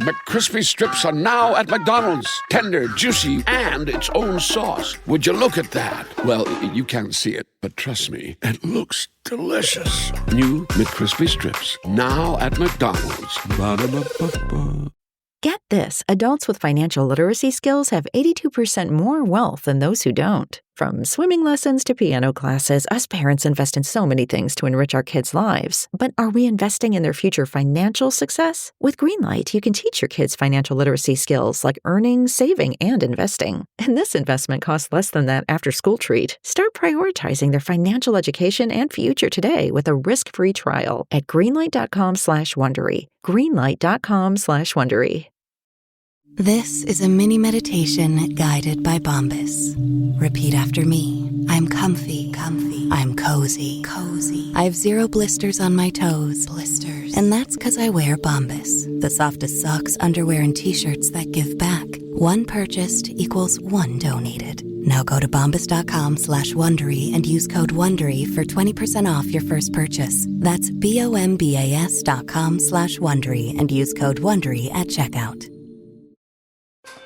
McCrispy strips are now at McDonald's. Tender, juicy, and its own sauce. Would you look at that? Well, you can't see it, but trust me, it looks delicious. New McCrispy strips, now at McDonald's. Ba-da-ba-ba-ba. Get this, adults with financial literacy skills have 82% more wealth than those who don't. From swimming lessons to piano classes, us parents invest in so many things to enrich our kids' lives. But are we investing in their future financial success? With Greenlight, you can teach your kids financial literacy skills like earning, saving, and investing. And this investment costs less than that after-school treat. Start prioritizing their financial education and future today with a risk-free trial at greenlight.com/Wondery. Greenlight.com/Wondery. This is a mini meditation guided by Bombas. Repeat after me. I'm comfy. I'm cozy. I have 0 blisters on my toes. And that's because I wear Bombas, the softest socks, underwear, and t-shirts that give back. One purchased equals one donated. Now go to bombas.com/Wondery and use code WONDERY for 20% off your first purchase. That's BOMBAS.com/Wondery and use code WONDERY at checkout.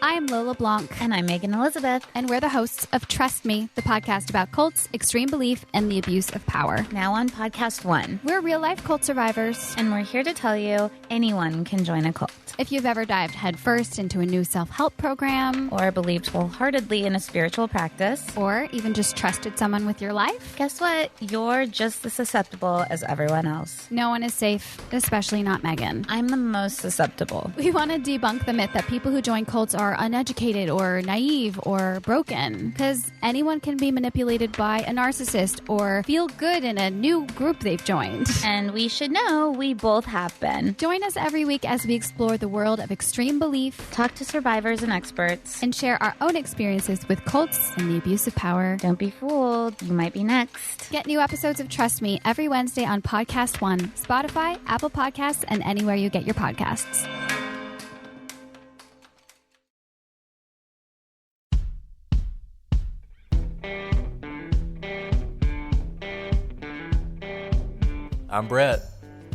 I am Lola Blanc. And I'm Megan Elizabeth. And we're the hosts of Trust Me, the podcast about cults, extreme belief, and the abuse of power. Now on Podcast 1. We're real-life cult survivors. And we're here to tell you anyone can join a cult. If you've ever dived headfirst into a new self-help program, or believed wholeheartedly in a spiritual practice, or even just trusted someone with your life, guess what? You're just as susceptible as everyone else. No one is safe, especially not Megan. I'm the most susceptible. We want to debunk the myth that people who join cults are uneducated or naive or broken, because anyone can be manipulated by a narcissist or feel good in a new group they've joined. And we should know we both have been. Join us every week as we explore the world of extreme belief, talk to survivors and experts, and share our own experiences with cults and the abuse of power. Don't be fooled. You might be next. Get new episodes of Trust Me every Wednesday on Podcast 1, Spotify, Apple Podcasts, and anywhere you get your podcasts. I'm Brett.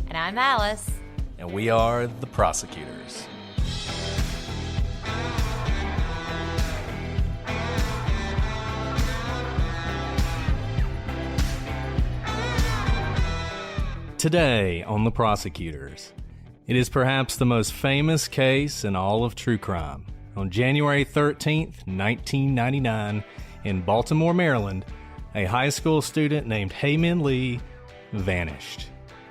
And I'm Alice. And we are the Prosecutors. Today on The Prosecutors, it is perhaps the most famous case in all of true crime. On January 13th, 1999, in Baltimore, Maryland, a high school student named Hae Min Lee vanished.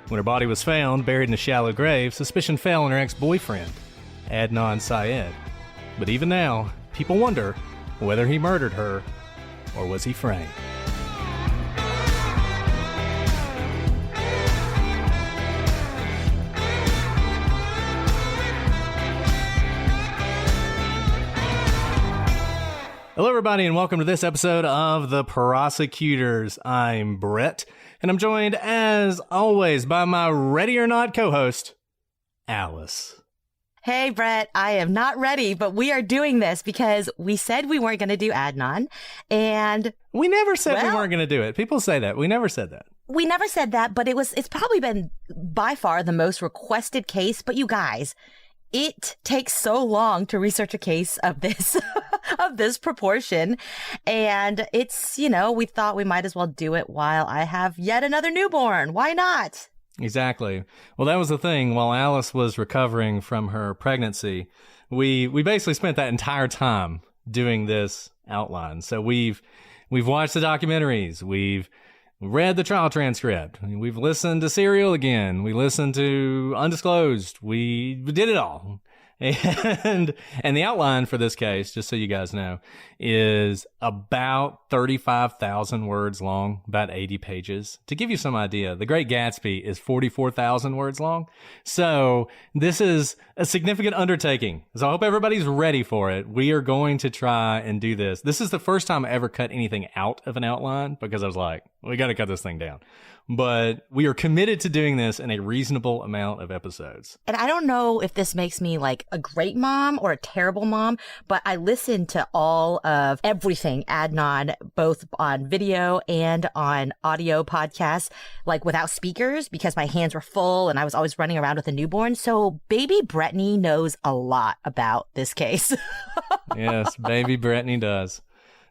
When her body was found, buried in a shallow grave, suspicion fell on her ex-boyfriend, Adnan Syed. But even now, people wonder whether he murdered her or was he framed. Hello, everybody, and welcome to this episode of The Prosecutors. I'm Brett, and I'm joined, as always, by my ready or not co-host, Alice. Hey, Brett, I am not ready, but we are doing this because we said we weren't going to do Adnan, and... We never said we weren't going to do it. People say that. We never said that. We never said that, but it's probably been by far the most requested case, but you guys... It takes so long to research a case of this of this proportion. And it's, we thought we might as well do it while I have yet another newborn. Why not? Exactly. Well, that was the thing. While Alice was recovering from her pregnancy, we basically spent that entire time doing this outline. So we've watched the documentaries. We've read the trial transcript. We've listened to Serial again. We listened to Undisclosed. We did it all. And the outline for this case, just so you guys know, is about 35,000 words long, about 80 pages. To give you some idea, The Great Gatsby is 44,000 words long. So this is a significant undertaking. So I hope everybody's ready for it. We are going to try and do this. This is the first time I ever cut anything out of an outline because I was like, we got to cut this thing down. but we are committed to doing this in a reasonable amount of episodes. And I don't know if this makes me like a great mom or a terrible mom, but I listened to all of everything Adnan, both on video and on audio podcasts, like without speakers, because my hands were full and I was always running around with a newborn. So baby Brittany knows a lot about this case. Yes, baby Brittany does.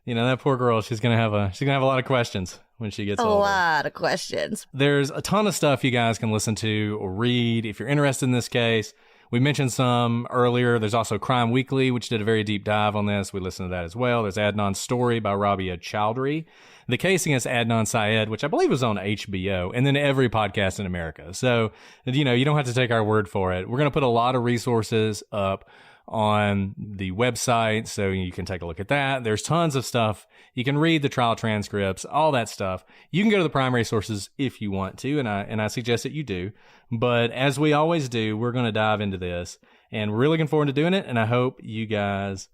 You know, that poor girl, she's gonna have a lot of questions when she gets older. A lot of questions. There's a ton of stuff you guys can listen to or read if you're interested in this case. We mentioned some earlier. There's also Crime Weekly, which did a very deep dive on this. We listened to that as well. There's Adnan's Story by Rabia Chowdhury. The Case Against Adnan Syed, which I believe was on HBO, and then every podcast in America. So, you know, you don't have to take our word for it. We're going to put a lot of resources up on the website, so you can take a look at that. There's tons of stuff. You can read the trial transcripts, all that stuff. You can go to the primary sources if you want to, and I suggest that you do. But as we always do, we're going to dive into this, and we're really looking forward to doing it, and I hope you guys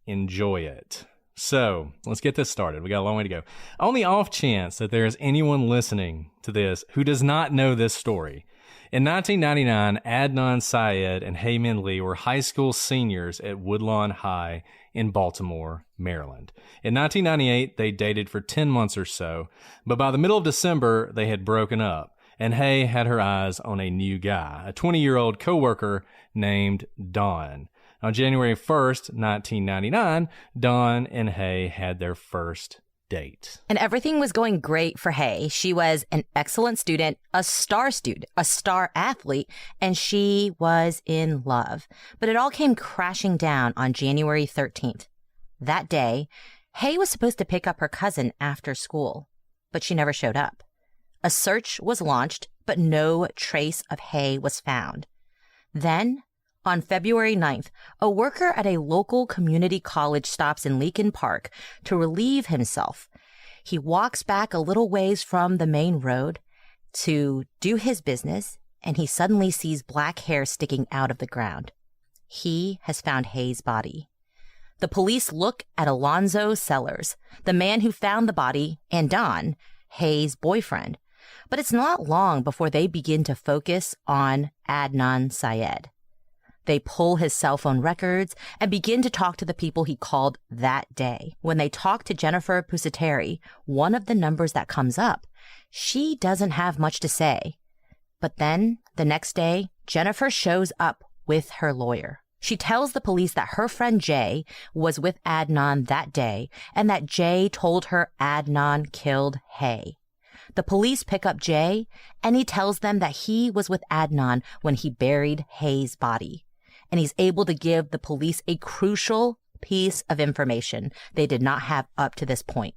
enjoy it. So let's get this started. We got a long way to go. On the off chance that there is anyone listening to this who does not know this story, in 1999, Adnan Syed and Hae Min Lee were high school seniors at Woodlawn High in Baltimore, Maryland. In 1998, they dated for 10 months or so, but by the middle of December, they had broken up, and Hae had her eyes on a new guy, a 20-year-old coworker named Don. On January 1st, 1999, Don and Hae had their first date. And everything was going great for Hae. She was an excellent student, a star athlete, and she was in love. But it all came crashing down on January 13th. That day, Hae was supposed to pick up her cousin after school, but she never showed up. A search was launched, but no trace of Hae was found. Then, on February 9th, a worker at a local community college stops in Leakin Park to relieve himself. He walks back a little ways from the main road to do his business, and he suddenly sees black hair sticking out of the ground. He has found Hae's body. The police look at Alonzo Sellers, the man who found the body, and Don, Hae's boyfriend. But it's not long before they begin to focus on Adnan Syed. They pull his cell phone records and begin to talk to the people he called that day. When they talk to Jennifer Pusateri, one of the numbers that comes up, she doesn't have much to say. But then, the next day, Jennifer shows up with her lawyer. She tells the police that her friend Jay was with Adnan that day and that Jay told her Adnan killed Hae. The police pick up Jay, and he tells them that he was with Adnan when he buried Hae's body. And he's able to give the police a crucial piece of information they did not have up to this point: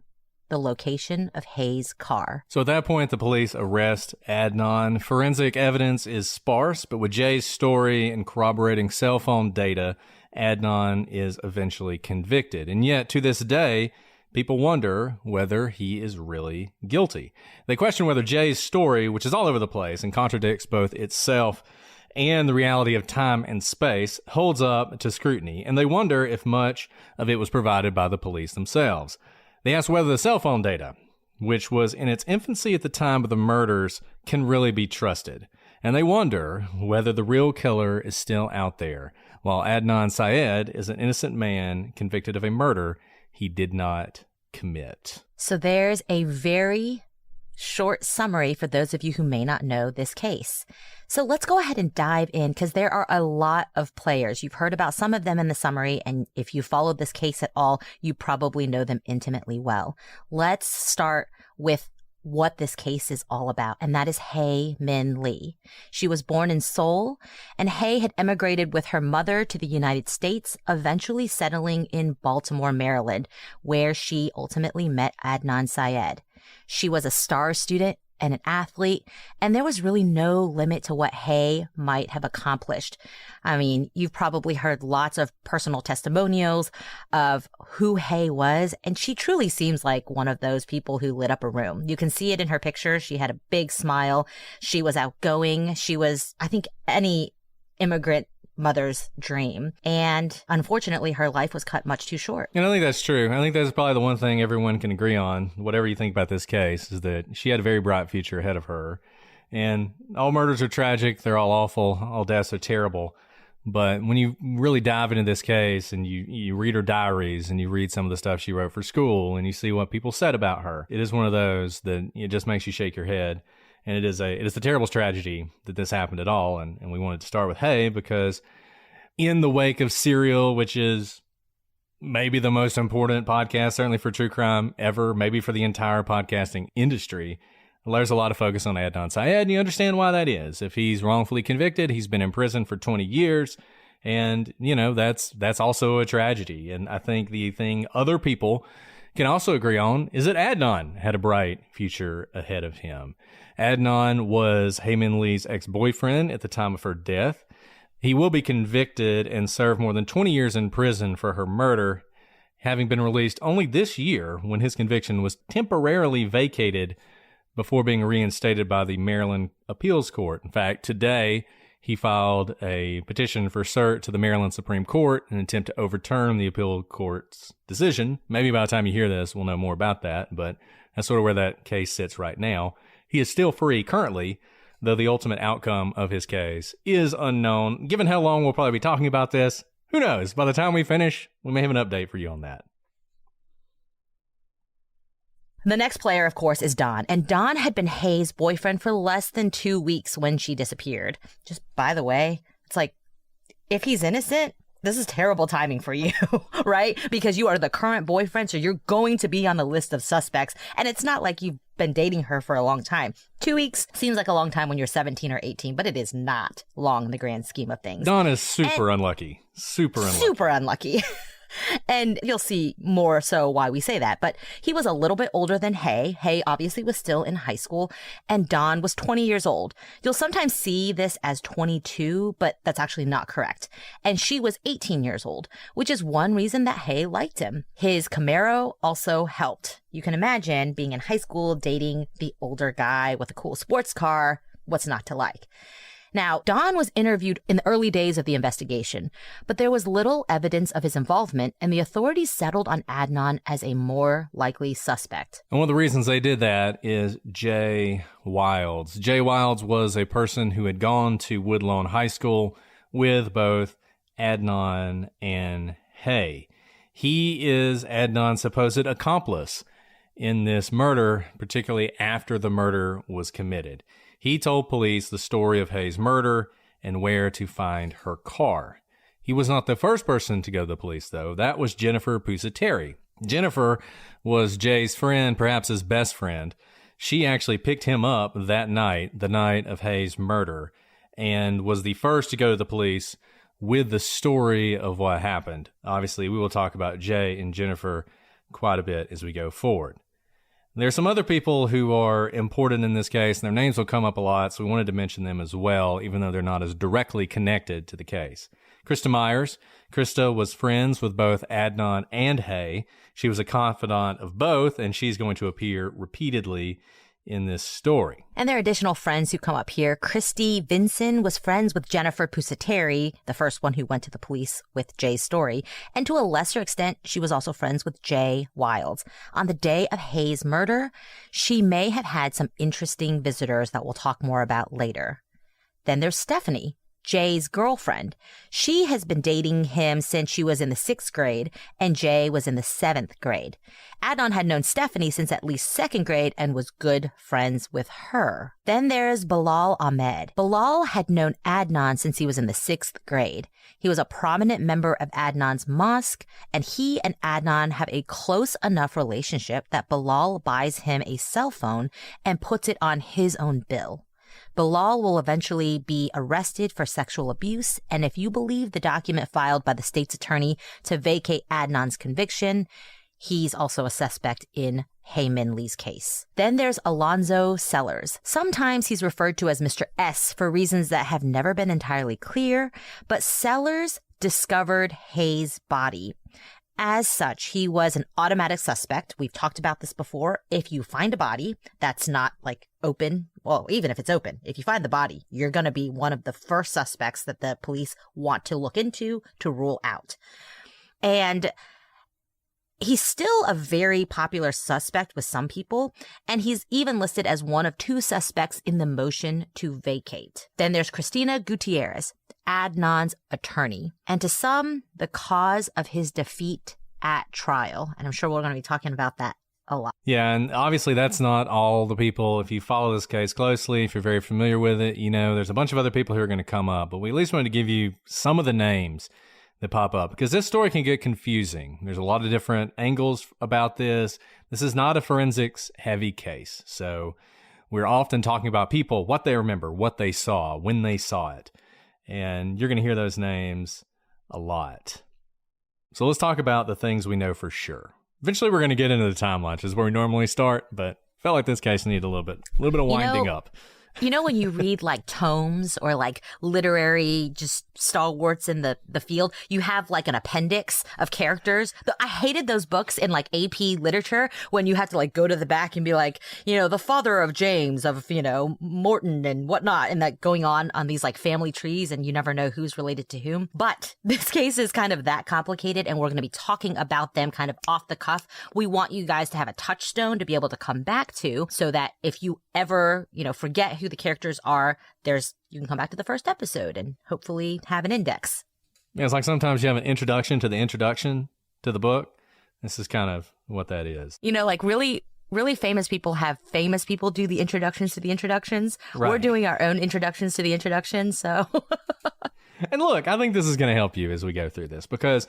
the location of Hae's car. So at that point, the police arrest Adnan. Forensic evidence is sparse, but with Jay's story and corroborating cell phone data, Adnan is eventually convicted. And yet, to this day, people wonder whether he is really guilty. They question whether Jay's story, which is all over the place and contradicts both itself and the reality of time and space, holds up to scrutiny, and they wonder if much of it was provided by the police themselves. They ask whether the cell phone data, which was in its infancy at the time of the murders, can really be trusted. And they wonder whether the real killer is still out there, while Adnan Syed is an innocent man convicted of a murder he did not commit. So there's a very short summary for those of you who may not know this case. So let's go ahead and dive in, because there are a lot of players. You've heard about some of them in the summary, and if you followed this case at all, you probably know them intimately well. Let's start with what this case is all about, and that is Hae Min Lee. She was born in Seoul, and Hae had emigrated with her mother to the United States, eventually settling in Baltimore, Maryland, where she ultimately met Adnan Syed. She was a star student and an athlete, and there was really no limit to what Hae might have accomplished. I mean, you've probably heard lots of personal testimonials of who Hae was, and she truly seems like one of those people who lit up a room. You can see it in her picture. She had a big smile. She was outgoing. She was, I think any immigrant mother's dream. And unfortunately, her life was cut much too short. And I think that's true. I think that's probably the one thing everyone can agree on, whatever you think about this case, is that she had a very bright future ahead of her. And all murders are tragic. They're all awful. All deaths are terrible. But when you really dive into this case and you read her diaries and you read some of the stuff she wrote for school and you see what people said about her, it is one of those that it just makes you shake your head. And it is a terrible tragedy that this happened at all. And we wanted to start with Hae because in the wake of Serial, which is maybe the most important podcast, certainly for true crime ever, maybe for the entire podcasting industry, there's a lot of focus on Adnan Syed, and you understand why that is. If he's wrongfully convicted, he's been in prison for 20 years, and, you know, that's also a tragedy. And I think the thing other people can also agree on is that Adnan had a bright future ahead of him. Adnan was Hae Min Lee's ex-boyfriend at the time of her death. He will be convicted and serve more than 20 years in prison for her murder, having been released only this year when his conviction was temporarily vacated before being reinstated by the Maryland Appeals Court. In fact, today he filed a petition for cert to the Maryland Supreme Court in an attempt to overturn the appeal court's decision. Maybe by the time you hear this, we'll know more about that, but that's sort of where that case sits right now. He is still free currently, though the ultimate outcome of his case is unknown. Given how long we'll probably be talking about this, who knows? By the time we finish, we may have an update for you on that. The next player, of course, is Don. And Don had been Hae's boyfriend for less than 2 weeks when she disappeared. Just by the way, it's like, if he's innocent, this is terrible timing for you, right? Because you are the current boyfriend, so you're going to be on the list of suspects. And it's not like you've been dating her for a long time. 2 weeks seems like a long time when you're 17 or 18, but it is not long in the grand scheme of things. Don is super unlucky. Super unlucky. And you'll see more so why we say that. But he was a little bit older than Hae. Hae obviously was still in high school, and Don was 20 years old. You'll sometimes see this as 22, but that's actually not correct. And she was 18 years old, which is one reason that Hae liked him. His Camaro also helped. You can imagine being in high school, dating the older guy with a cool sports car. What's not to like? Now, Don was interviewed in the early days of the investigation, but there was little evidence of his involvement, and the authorities settled on Adnan as a more likely suspect. And one of the reasons they did that is Jay Wilds. Jay Wilds was a person who had gone to Woodlawn High School with both Adnan and Hae. He is Adnan's supposed accomplice in this murder, particularly after the murder was committed. He told police the story of Hae's murder and where to find her car. He was not the first person to go to the police, though. That was Jennifer Pusateri. Jennifer was Jay's friend, perhaps his best friend. She actually picked him up that night, the night of Hae's murder, and was the first to go to the police with the story of what happened. Obviously, we will talk about Jay and Jennifer quite a bit as we go forward. There's some other people who are important in this case, and their names will come up a lot, so we wanted to mention them as well, even though they're not as directly connected to the case. Krista Myers. Krista was friends with both Adnan and Hae. She was a confidant of both, and she's going to appear repeatedly in this story. And there are additional friends who come up here. Christy Vinson was friends with Jennifer Pusateri, the first one who went to the police with Jay's story. And to a lesser extent, she was also friends with Jay Wilds. On the day of Hae's murder, she may have had some interesting visitors that we'll talk more about later. Then there's Stephanie, Jay's girlfriend. She has been dating him since she was in the 6th grade, and Jay was in the 7th grade. Adnan had known Stephanie since at least 2nd grade and was good friends with her. Then there's Bilal Ahmed. Bilal had known Adnan since he was in the 6th grade. He was a prominent member of Adnan's mosque, and he and Adnan have a close enough relationship that Bilal buys him a cell phone and puts it on his own bill. Bilal will eventually be arrested for sexual abuse, and if you believe the document filed by the state's attorney to vacate Adnan's conviction, he's also a suspect in Hae Min Lee's case. Then there's Alonzo Sellers. Sometimes he's referred to as Mr. S for reasons that have never been entirely clear, but Sellers discovered Hae's body. As such, he was an automatic suspect. We've talked about this before. If you find a body that's not like open, well, even if it's open, if you find the body, you're going to be one of the first suspects that the police want to look into to rule out. And he's still a very popular suspect with some people, and he's even listed as one of 2 suspects in the motion to vacate. Then there's Christina Gutierrez, Adnan's attorney, and to some, the cause of his defeat at trial. And I'm sure we're going to be talking about that a lot. Yeah, and obviously that's not all the people. If you follow this case closely, if you're very familiar with it, you know there's a bunch of other people who are going to come up, but we at least wanted to give you some of the names that pop up, because this story can get confusing. There's a lot of different angles about this. This is not a forensics heavy case. So we're often talking about people, what they remember, what they saw, when they saw it. And you're going to hear those names a lot. So let's talk about the things we know for sure. Eventually we're going to get into the timeline, which is where we normally start, but felt like this case needed a little bit of winding up. You know, when you read like tomes or like literary just stalwarts in the field, you have like an appendix of characters. I hated those books in like AP literature when you had to like go to the back and be like, you know, the father of James, of, you know, Morton and whatnot, and that going on these like family trees, and you never know who's related to whom. But this case is kind of that complicated, and we're going to be talking about them kind of off the cuff. We want you guys to have a touchstone to be able to come back to, so that if you ever, you know, forget who the characters are, you can come back to the first episode and hopefully have an index. Yeah, it's like sometimes you have an introduction to the book. This is kind of what that is. You know, like really famous people have famous people do the introductions to the introductions. Right. We're doing our own introductions to the introductions, so. And look, I think this is going to help you as we go through this, because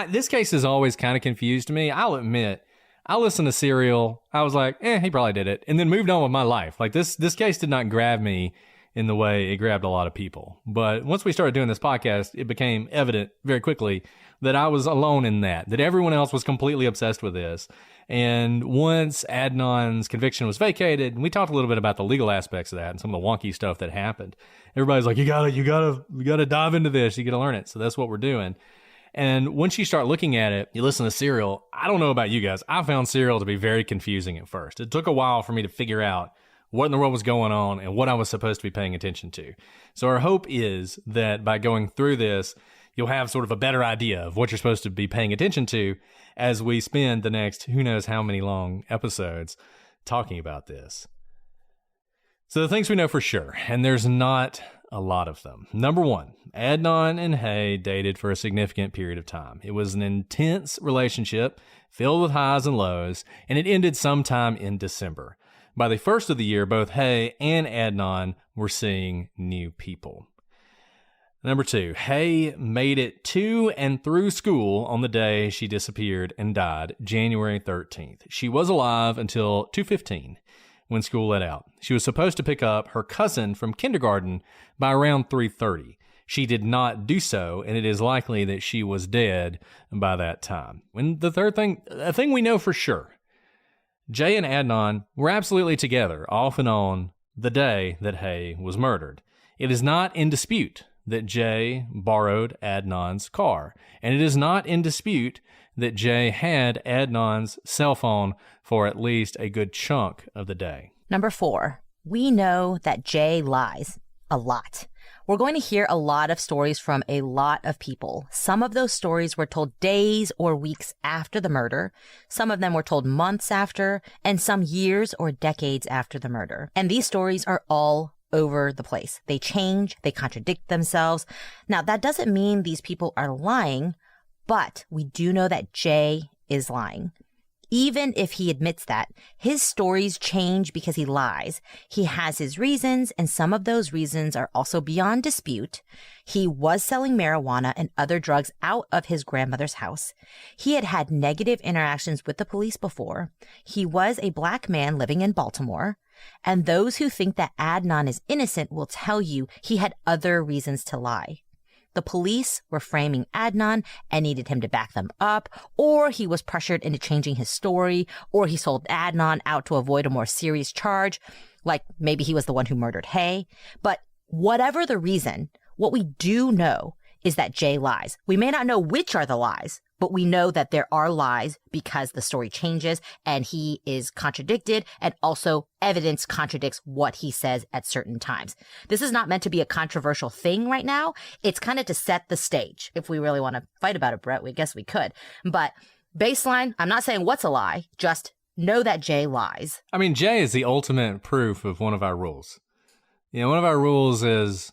this case has always kind of confused me. I'll admit, I listened to Serial. I was like, he probably did it. And then moved on with my life. Like this case did not grab me in the way it grabbed a lot of people. But once we started doing this podcast, it became evident very quickly that I was alone in that everyone else was completely obsessed with this. And once Adnan's conviction was vacated, and we talked a little bit about the legal aspects of that and some of the wonky stuff that happened, everybody's like, you gotta dive into this. You gotta learn it. So that's what we're doing. And once you start looking at it, you listen to Serial. I don't know about you guys. I found Serial to be very confusing at first. It took a while for me to figure out what in the world was going on and what I was supposed to be paying attention to. So our hope is that by going through this, you'll have sort of a better idea of what you're supposed to be paying attention to as we spend the next who knows how many long episodes talking about this. So the things we know for sure, and there's not a lot of them. Number 1, Adnan and Hae dated for a significant period of time. It was an intense relationship filled with highs and lows, and it ended sometime in December. By the first of the year, both Hae and Adnan were seeing new people. Number 2, Hae made it to and through school on the day she disappeared and died, January 13th. She was alive until 2:15 when school let out. She was supposed to pick up her cousin from kindergarten by around 3:30. She did not do so, and it is likely that she was dead by that time. And the third thing, a thing we know for sure, Jay and Adnan were absolutely together off and on the day that Hae was murdered. It is not in dispute that Jay borrowed Adnan's car, and it is not in dispute that Jay had Adnan's cell phone for at least a good chunk of the day. Number 4, we know that Jay lies a lot. We're going to hear a lot of stories from a lot of people. Some of those stories were told days or weeks after the murder. Some of them were told months after, and some years or decades after the murder. And these stories are all over the place. They change, they contradict themselves. Now, that doesn't mean these people are lying, but we do know that Jay is lying. Even if he admits that, his stories change because he lies. He has his reasons, and some of those reasons are also beyond dispute. He was selling marijuana and other drugs out of his grandmother's house. He had had negative interactions with the police before. He was a black man living in Baltimore. And those who think that Adnan is innocent will tell you he had other reasons to lie. The police were framing Adnan and needed him to back them up, or he was pressured into changing his story, or he sold Adnan out to avoid a more serious charge, like maybe he was the one who murdered Hae. But whatever the reason, what we do know is that Jay lies. We may not know which are the lies, but we know that there are lies because the story changes and he is contradicted, and also evidence contradicts what he says at certain times. This is not meant to be a controversial thing right now. It's kind of to set the stage. If we really want to fight about it, Brett, we guess we could. But baseline, I'm not saying what's a lie, just know that Jay lies. I mean, Jay is the ultimate proof of one of our rules. One of our rules is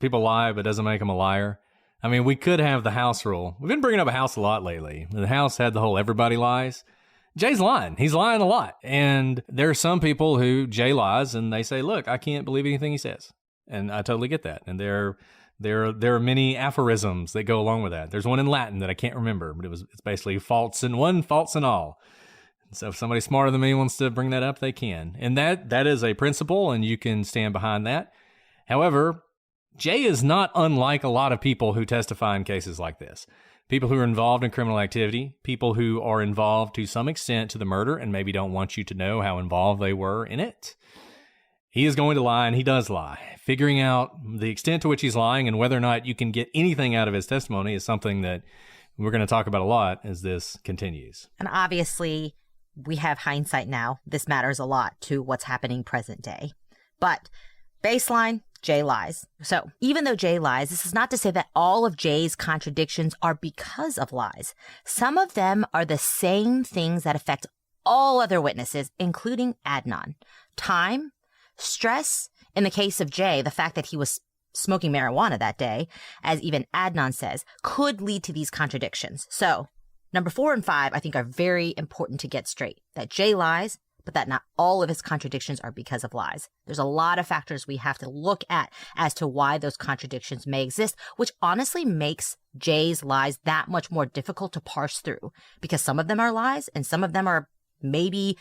people lie, but doesn't make them a liar. I mean, we could have the house rule. We've been bringing up a house a lot lately. The house had the whole everybody lies. Jay's lying. He's lying a lot. And there are some people who Jay lies and they say, look, I can't believe anything he says. And I totally get that. And there are many aphorisms that go along with that. There's one in Latin that I can't remember, but it's basically faults in one, faults in all. So if somebody smarter than me wants to bring that up, they can. And that is a principle, and you can stand behind that. However, Jay is not unlike a lot of people who testify in cases like this. People who are involved in criminal activity, people who are involved to some extent to the murder and maybe don't want you to know how involved they were in it. He is going to lie, and he does lie. Figuring out the extent to which he's lying and whether or not you can get anything out of his testimony is something that we're going to talk about a lot as this continues. And obviously, we have hindsight now. This matters a lot to what's happening present day. But baseline, Jay lies. So even though Jay lies, this is not to say that all of Jay's contradictions are because of lies. Some of them are the same things that affect all other witnesses, including Adnan. Time, stress. In the case of Jay, the fact that he was smoking marijuana that day, as even Adnan says, could lead to these contradictions. So number 4 and 5, I think, are very important to get straight. That Jay lies, but that not all of his contradictions are because of lies. There's a lot of factors we have to look at as to why those contradictions may exist, which honestly makes Jay's lies that much more difficult to parse through, because some of them are lies and some of them are maybe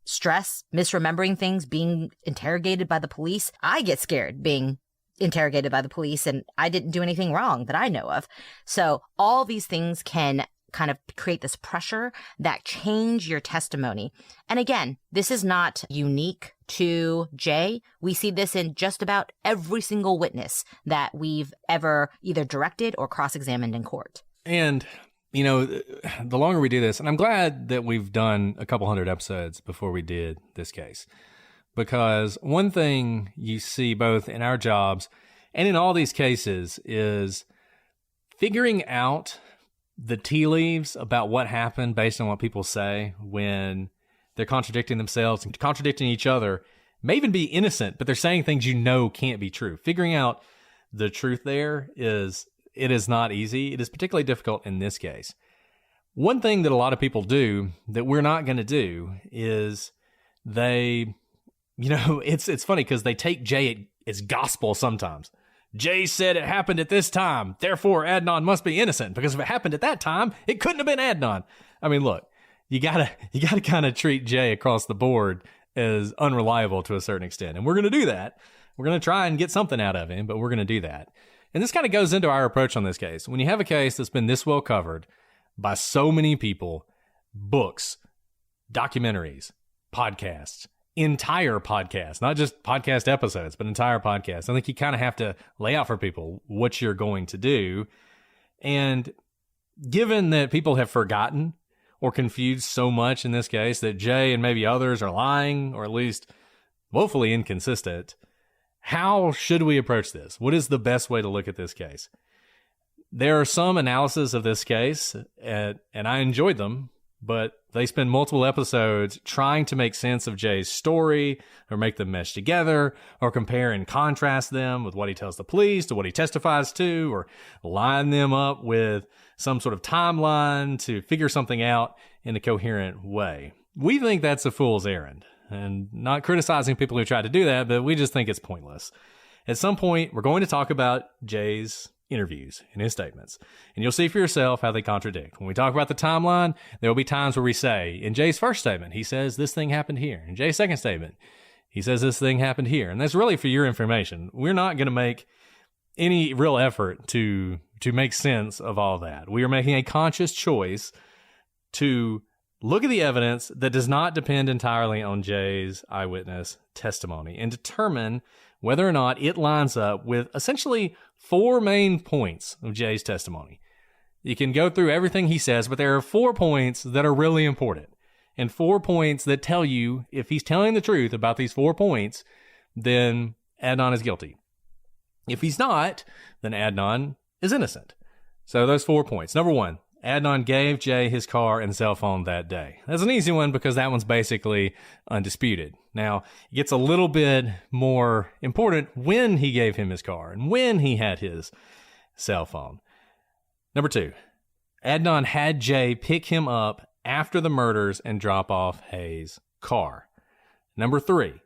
stress, misremembering things, being interrogated by the police. I get scared being interrogated by the police, and I didn't do anything wrong that I know of. So all these things can kind of create this pressure that change your testimony. And again, this is not unique to Jay. We see this in just about every single witness that we've ever either directed or cross-examined in court. And, the longer we do this, and I'm glad that we've done a couple hundred episodes before we did this case, because one thing you see both in our jobs and in all these cases is figuring out the tea leaves about what happened based on what people say when they're contradicting themselves and contradicting each other. May even be innocent, but they're saying things can't be true. Figuring out the truth there is not easy. It is particularly difficult in this case. One thing that a lot of people do that we're not going to do is it's funny because they take Jay as gospel sometimes. Jay said it happened at this time, therefore Adnan must be innocent, because if it happened at that time, it couldn't have been Adnan. I mean, look, you gotta kind of treat Jay across the board as unreliable to a certain extent. And we're going to do that. We're going to try and get something out of him, but we're going to do that. And this kind of goes into our approach on this case. When you have a case that's been this well covered by so many people, books, documentaries, podcasts, entire podcast, not just podcast episodes, but entire podcasts. I think you kind of have to lay out for people what you're going to do. And given that people have forgotten or confused so much in this case that Jay and maybe others are lying, or at least woefully inconsistent, how should we approach this? What is the best way to look at this case? There are some analysis of this case, and I enjoyed them, but they spend multiple episodes trying to make sense of Jay's story or make them mesh together or compare and contrast them with what he tells the police to what he testifies to, or line them up with some sort of timeline to figure something out in a coherent way. We think that's a fool's errand, and not criticizing people who try to do that, but we just think it's pointless. At some point, we're going to talk about Jay's interviews and his statements, and you'll see for yourself how they contradict. When we talk about the timeline, there will be times where we say, in Jay's first statement, he says this thing happened here. In Jay's second statement, he says this thing happened here. And that's really for your information. We're not going to make any real effort to make sense of all that. We are making a conscious choice to look at the evidence that does not depend entirely on Jay's eyewitness testimony and determine whether or not it lines up with essentially 4 main points of Jay's testimony. You can go through everything he says, but there are 4 points that are really important, and 4 points that tell you if he's telling the truth about these 4 points, then Adnan is guilty. If he's not, then Adnan is innocent. So those 4 points. Number 1, Adnan gave Jay his car and cell phone that day. That's an easy one because that one's basically undisputed. Now, it gets a little bit more important when he gave him his car and when he had his cell phone. Number 2, Adnan had Jay pick him up after the murders and drop off Hae's car. Number 3,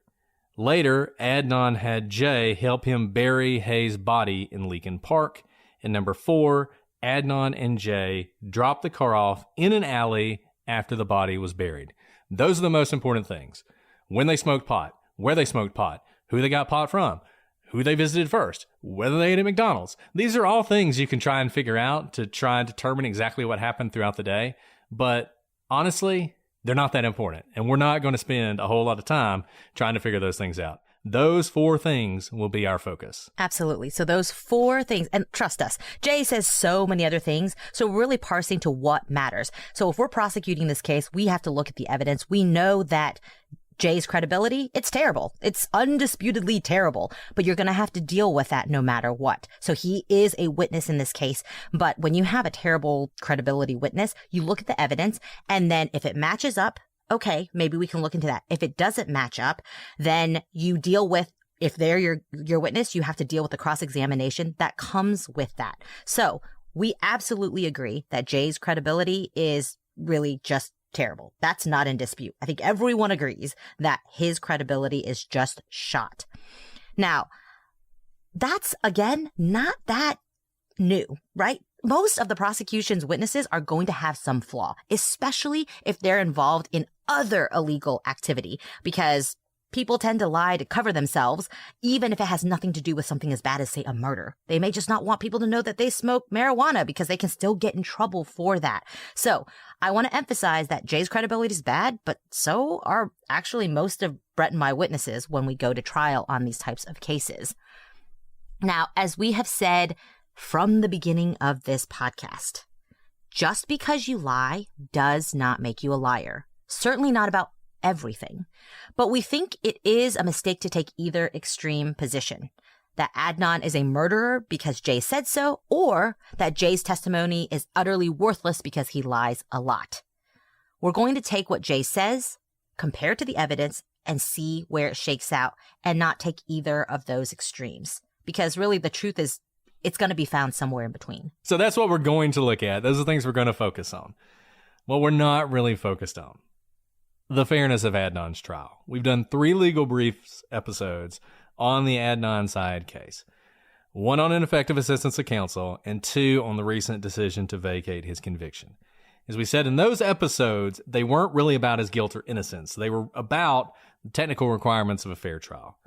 later, Adnan had Jay help him bury Hae's body in Leakin Park. And number 4, Adnan and Jay dropped the car off in an alley after the body was buried. Those are the most important things. When they smoked pot, where they smoked pot, who they got pot from, who they visited first, whether they ate at McDonald's. These are all things you can try and figure out to try and determine exactly what happened throughout the day. But honestly, they're not that important. And we're not going to spend a whole lot of time trying to figure those things out. Those 4 things will be our focus. Absolutely. So those 4 things, and trust us, Jay says so many other things. So we're really parsing to what matters. So if we're prosecuting this case, we have to look at the evidence. We know that Jay's credibility, it's terrible. It's undisputedly terrible, but you're going to have to deal with that no matter what. So he is a witness in this case. But when you have a terrible credibility witness, you look at the evidence, and then if it matches up, okay, maybe we can look into that. If it doesn't match up, then you deal with, if they're your witness, you have to deal with the cross-examination that comes with that. So we absolutely agree that Jay's credibility is really just terrible. That's not in dispute. I think everyone agrees that his credibility is just shot. Now, that's, again, not that new, right? Most of the prosecution's witnesses are going to have some flaw, especially if they're involved in other illegal activity, because people tend to lie to cover themselves, even if it has nothing to do with something as bad as, say, a murder. They may just not want people to know that they smoke marijuana because they can still get in trouble for that. So I want to emphasize that Jay's credibility is bad, but so are actually most of Brett and my witnesses when we go to trial on these types of cases. Now, as we have said from the beginning of this podcast, just because you lie does not make you a liar. Certainly not about everything. But we think it is a mistake to take either extreme position. That Adnan is a murderer because Jay said so, or that Jay's testimony is utterly worthless because he lies a lot. We're going to take what Jay says, compare it to the evidence, and see where it shakes out, and not take either of those extremes. Because really the truth is, it's going to be found somewhere in between. So that's what we're going to look at. Those are things we're going to focus on. What we're not really focused on: the fairness of Adnan's trial. We've done 3 legal briefs episodes on the Adnan Syed case. 1 on ineffective assistance of counsel, and 2 on the recent decision to vacate his conviction. As we said in those episodes, they weren't really about his guilt or innocence. They were about the technical requirements of a fair trial.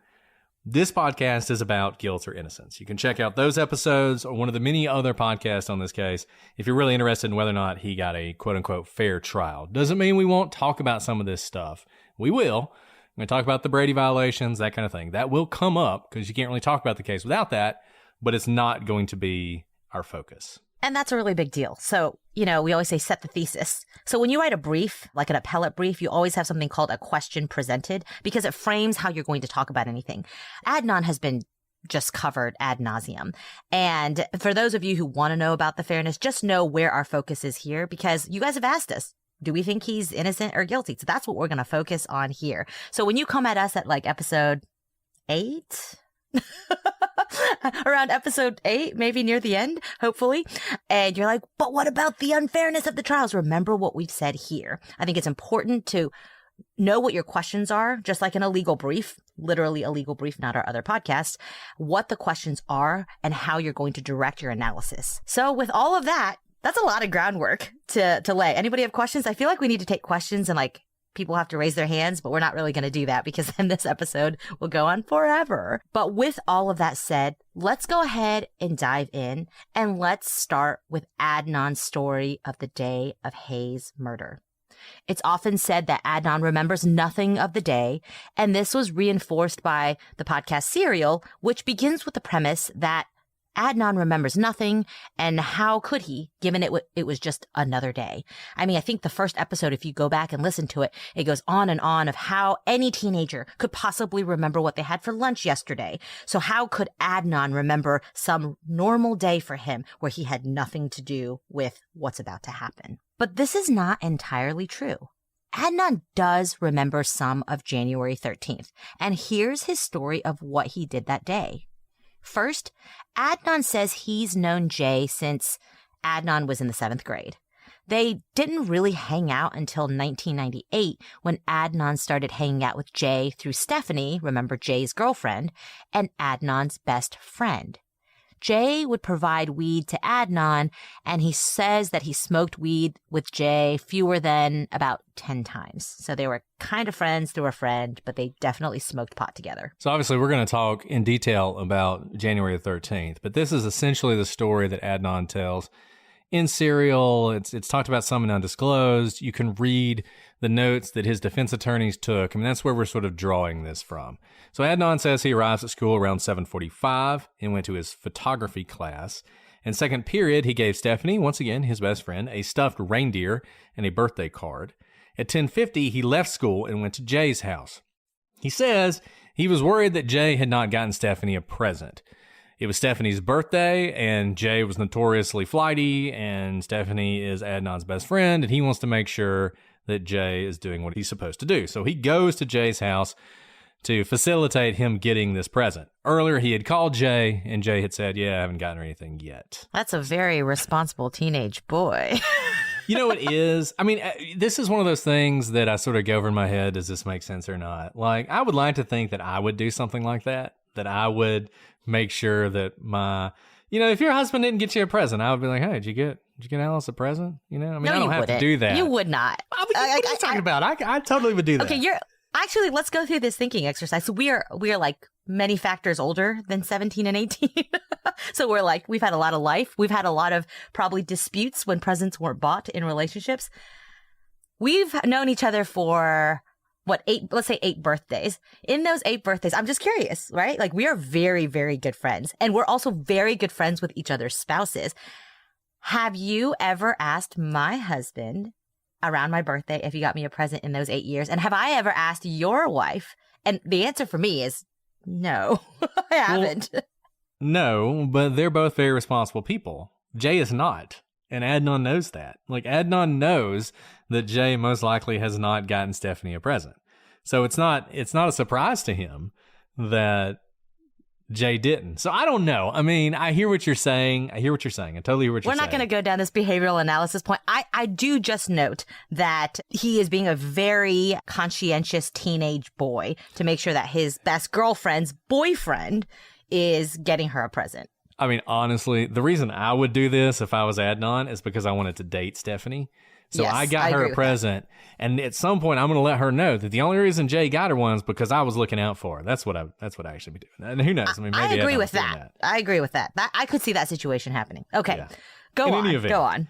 This podcast is about guilt or innocence. You can check out those episodes or one of the many other podcasts on this case if you're really interested in whether or not he got a quote-unquote fair trial. Doesn't mean we won't talk about some of this stuff. We will. I'm going to talk about the Brady violations, that kind of thing. That will come up because you can't really talk about the case without that, but it's not going to be our focus. And that's a really big deal. So, we always say set the thesis. So when you write a brief, like an appellate brief, you always have something called a question presented because it frames how you're going to talk about anything. Adnan has been just covered ad nauseum. And for those of you who want to know about the fairness, just know where our focus is here because you guys have asked us, do we think he's innocent or guilty? So that's what we're going to focus on here. So when you come at us at like episode 8... around episode 8, maybe near the end, hopefully. And you're like, but what about the unfairness of the trials? Remember what we've said here. I think it's important to know what your questions are, just like in a legal brief, literally a legal brief, not our other podcast, what the questions are and how you're going to direct your analysis. So with all of that, that's a lot of groundwork to lay. Anybody have questions? I feel like we need to take questions and people have to raise their hands, but we're not really going to do that because then this episode will go on forever. But with all of that said, let's go ahead and dive in and let's start with Adnan's story of the day of Hae's murder. It's often said that Adnan remembers nothing of the day, and this was reinforced by the podcast Serial, which begins with the premise that Adnan remembers nothing, and how could he, given it was just another day? I mean, I think the first episode, if you go back and listen to it, it goes on and on of how any teenager could possibly remember what they had for lunch yesterday. So how could Adnan remember some normal day for him where he had nothing to do with what's about to happen? But this is not entirely true. Adnan does remember some of January 13th, and here's his story of what he did that day. First, Adnan says he's known Jay since Adnan was in the 7th grade. They didn't really hang out until 1998 when Adnan started hanging out with Jay through Stephanie, remember Jay's girlfriend, and Adnan's best friend. Jay would provide weed to Adnan, and he says that he smoked weed with Jay fewer than about 10 times. So they were kind of friends through a friend, but they definitely smoked pot together. So obviously we're going to talk in detail about January 13th, but this is essentially the story that Adnan tells in Serial. It's talked about some in Undisclosed. You can read the notes that his defense attorneys took. I mean, that's where we're sort of drawing this from. So Adnan says he arrives at school around 7:45 and went to his photography class. In second period, he gave Stephanie, once again his best friend, a stuffed reindeer and a birthday card. At 10:50, he left school and went to Jay's house. He says he was worried that Jay had not gotten Stephanie a present. It was Stephanie's birthday, and Jay was notoriously flighty, and Stephanie is Adnan's best friend, and he wants to make sure that Jay is doing what he's supposed to do. So he goes to Jay's house to facilitate him getting this present. Earlier, he had called Jay, and Jay had said, yeah, I haven't gotten her anything yet. That's a very responsible teenage boy. You know, it is. I mean, this is one of those things that I sort of go over in my head. Does this make sense or not? Like, I would like to think that I would do something like that I would make sure that if your husband didn't get you a present, I would be like, hey, did you get Alice a present? I mean, no, I don't have to do that. You would not. What are you talking about? I totally would do that. Okay, actually, let's go through this thinking exercise. So we are like many factors older than 17 and 18. So we're like, we've had a lot of life. We've had a lot of probably disputes when presents weren't bought in relationships. We've known each other for let's say 8 birthdays. In those 8 birthdays, I'm just curious, right? Like, we are very, very good friends, and we're also very good friends with each other's spouses. Have you ever asked my husband around my birthday if he got me a present in those 8 years? And have I ever asked your wife? And the answer for me is no, I haven't. Well, no, but they're both very responsible people. Jay is not. And Adnan knows that. Like, Adnan knows that Jay most likely has not gotten Stephanie a present. So it's not a surprise to him that Jay didn't. So I don't know. I mean, I hear what you're saying. I totally hear what you're saying. We're not going to go down this behavioral analysis point. I do just note that he is being a very conscientious teenage boy to make sure that his best girlfriend's boyfriend is getting her a present. I mean, honestly, the reason I would do this if I was Adnan is because I wanted to date Stephanie. So yes, I got her a present, and at some point, I'm going to let her know that the only reason Jay got her one is because I was looking out for her. That's what I actually be doing. And who knows? I mean, maybe I agree with that. I agree with that. I could see that situation happening. Okay, yeah. Go on.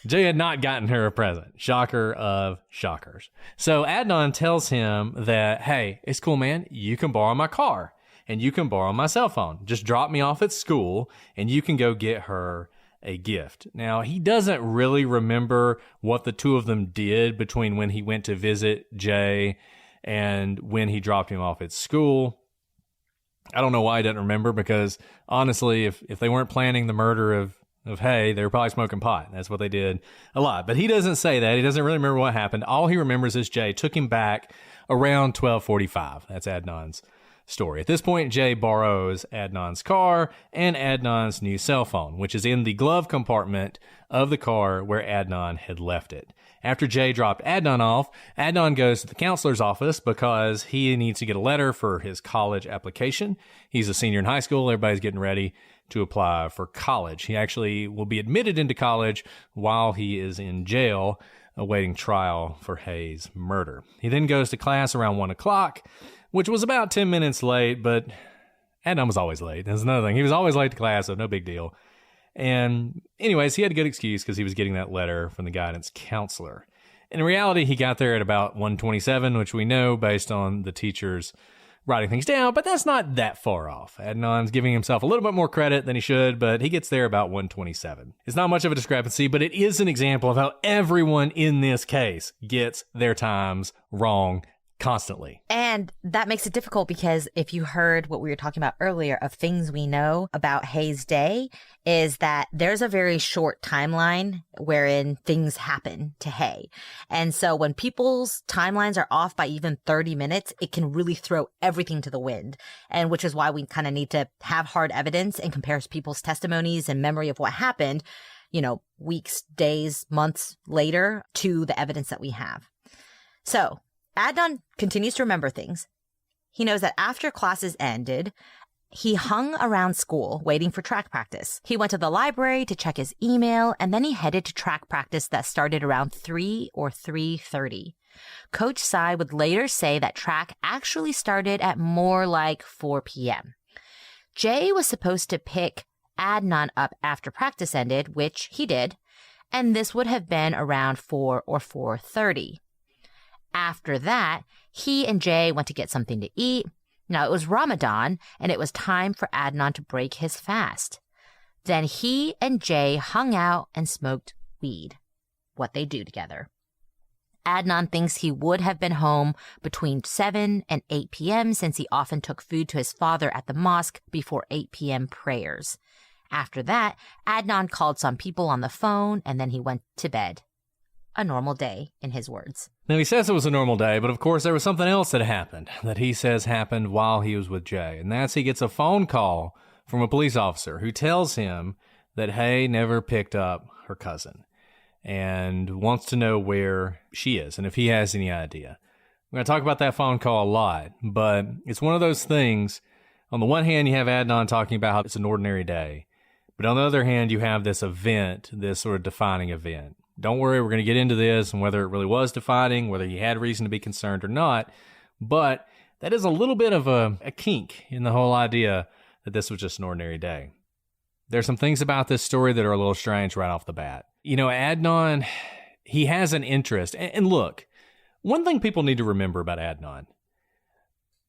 Jay had not gotten her a present. Shocker of shockers. So Adnan tells him that, hey, it's cool, man. You can borrow my car. And you can borrow my cell phone. Just drop me off at school, and you can go get her a gift. Now, he doesn't really remember what the two of them did between when he went to visit Jay and when he dropped him off at school. I don't know why he doesn't remember, because honestly, if they weren't planning the murder of Hae, they were probably smoking pot. That's what they did a lot. But he doesn't say that. He doesn't really remember what happened. All he remembers is Jay took him back around 12:45. That's Adnan's story. At this point, Jay borrows Adnan's car and Adnan's new cell phone, which is in the glove compartment of the car where Adnan had left it. After Jay dropped Adnan off, Adnan goes to the counselor's office because he needs to get a letter for his college application. He's a senior in high school. Everybody's getting ready to apply for college. He actually will be admitted into college while he is in jail awaiting trial for Hae's murder. He then goes to class around 1 o'clock, which was about 10 minutes late, but Adnan was always late. That's another thing. He was always late to class, so no big deal. And anyways, he had a good excuse because he was getting that letter from the guidance counselor. In reality, he got there at about 1:27, which we know based on the teachers writing things down, but that's not that far off. Adnan's giving himself a little bit more credit than he should, but he gets there about 1:27. It's not much of a discrepancy, but it is an example of how everyone in this case gets their times wrong constantly. And that makes it difficult because if you heard what we were talking about earlier of things we know about Hae's day, is that there's a very short timeline wherein things happen to Hae. And so when people's timelines are off by even 30 minutes, it can really throw everything to the wind. And which is why we kind of need to have hard evidence and compare people's testimonies and memory of what happened, weeks, days, months later to the evidence that we have. So Adnan continues to remember things. He knows that after classes ended, he hung around school waiting for track practice. He went to the library to check his email, and then he headed to track practice that started around 3 or 3:30. Coach Syed would later say that track actually started at more like 4 p.m. Jay was supposed to pick Adnan up after practice ended, which he did, and this would have been around 4 or 4:30. After that, he and Jay went to get something to eat. Now, it was Ramadan, and it was time for Adnan to break his fast. Then he and Jay hung out and smoked weed, what they do together. Adnan thinks he would have been home between 7 and 8 p.m. since he often took food to his father at the mosque before 8 p.m. prayers. After that, Adnan called some people on the phone, and then he went to bed. A normal day, in his words. Now, he says it was a normal day, but of course there was something else that happened that he says happened while he was with Jay, and that's he gets a phone call from a police officer who tells him that Hae never picked up her cousin and wants to know where she is and if he has any idea. We're going to talk about that phone call a lot, but it's one of those things. On the one hand, you have Adnan talking about how it's an ordinary day, but on the other hand, you have this event, this sort of defining event. Don't worry, we're going to get into this and whether it really was defining, whether you had reason to be concerned or not. But that is a little bit of a kink in the whole idea that this was just an ordinary day. There's some things about this story that are a little strange right off the bat. Adnan, he has an interest. And look, one thing people need to remember about Adnan,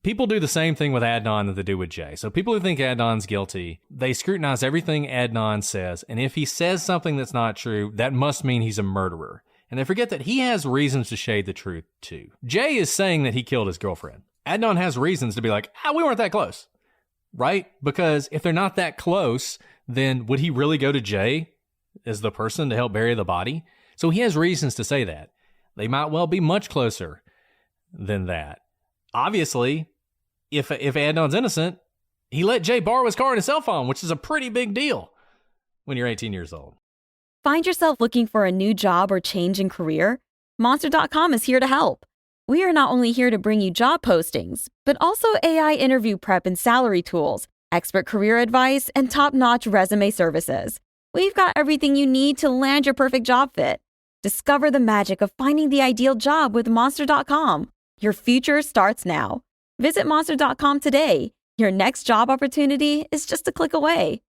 people do the same thing with Adnan that they do with Jay. So people who think Adnan's guilty, they scrutinize everything Adnan says. And if he says something that's not true, that must mean he's a murderer. And they forget that he has reasons to shade the truth too. Jay is saying that he killed his girlfriend. Adnan has reasons to be like, we weren't that close. Right? Because if they're not that close, then would he really go to Jay as the person to help bury the body? So he has reasons to say that. They might well be much closer than that. Obviously, if Adnan's innocent, he let Jay borrow his car and his cell phone, which is a pretty big deal when you're 18 years old. Find yourself looking for a new job or change in career? Monster.com is here to help. We are not only here to bring you job postings, but also AI interview prep and salary tools, expert career advice, and top-notch resume services. We've got everything you need to land your perfect job fit. Discover the magic of finding the ideal job with Monster.com. Your future starts now. Visit Monster.com today. Your next job opportunity is just a click away.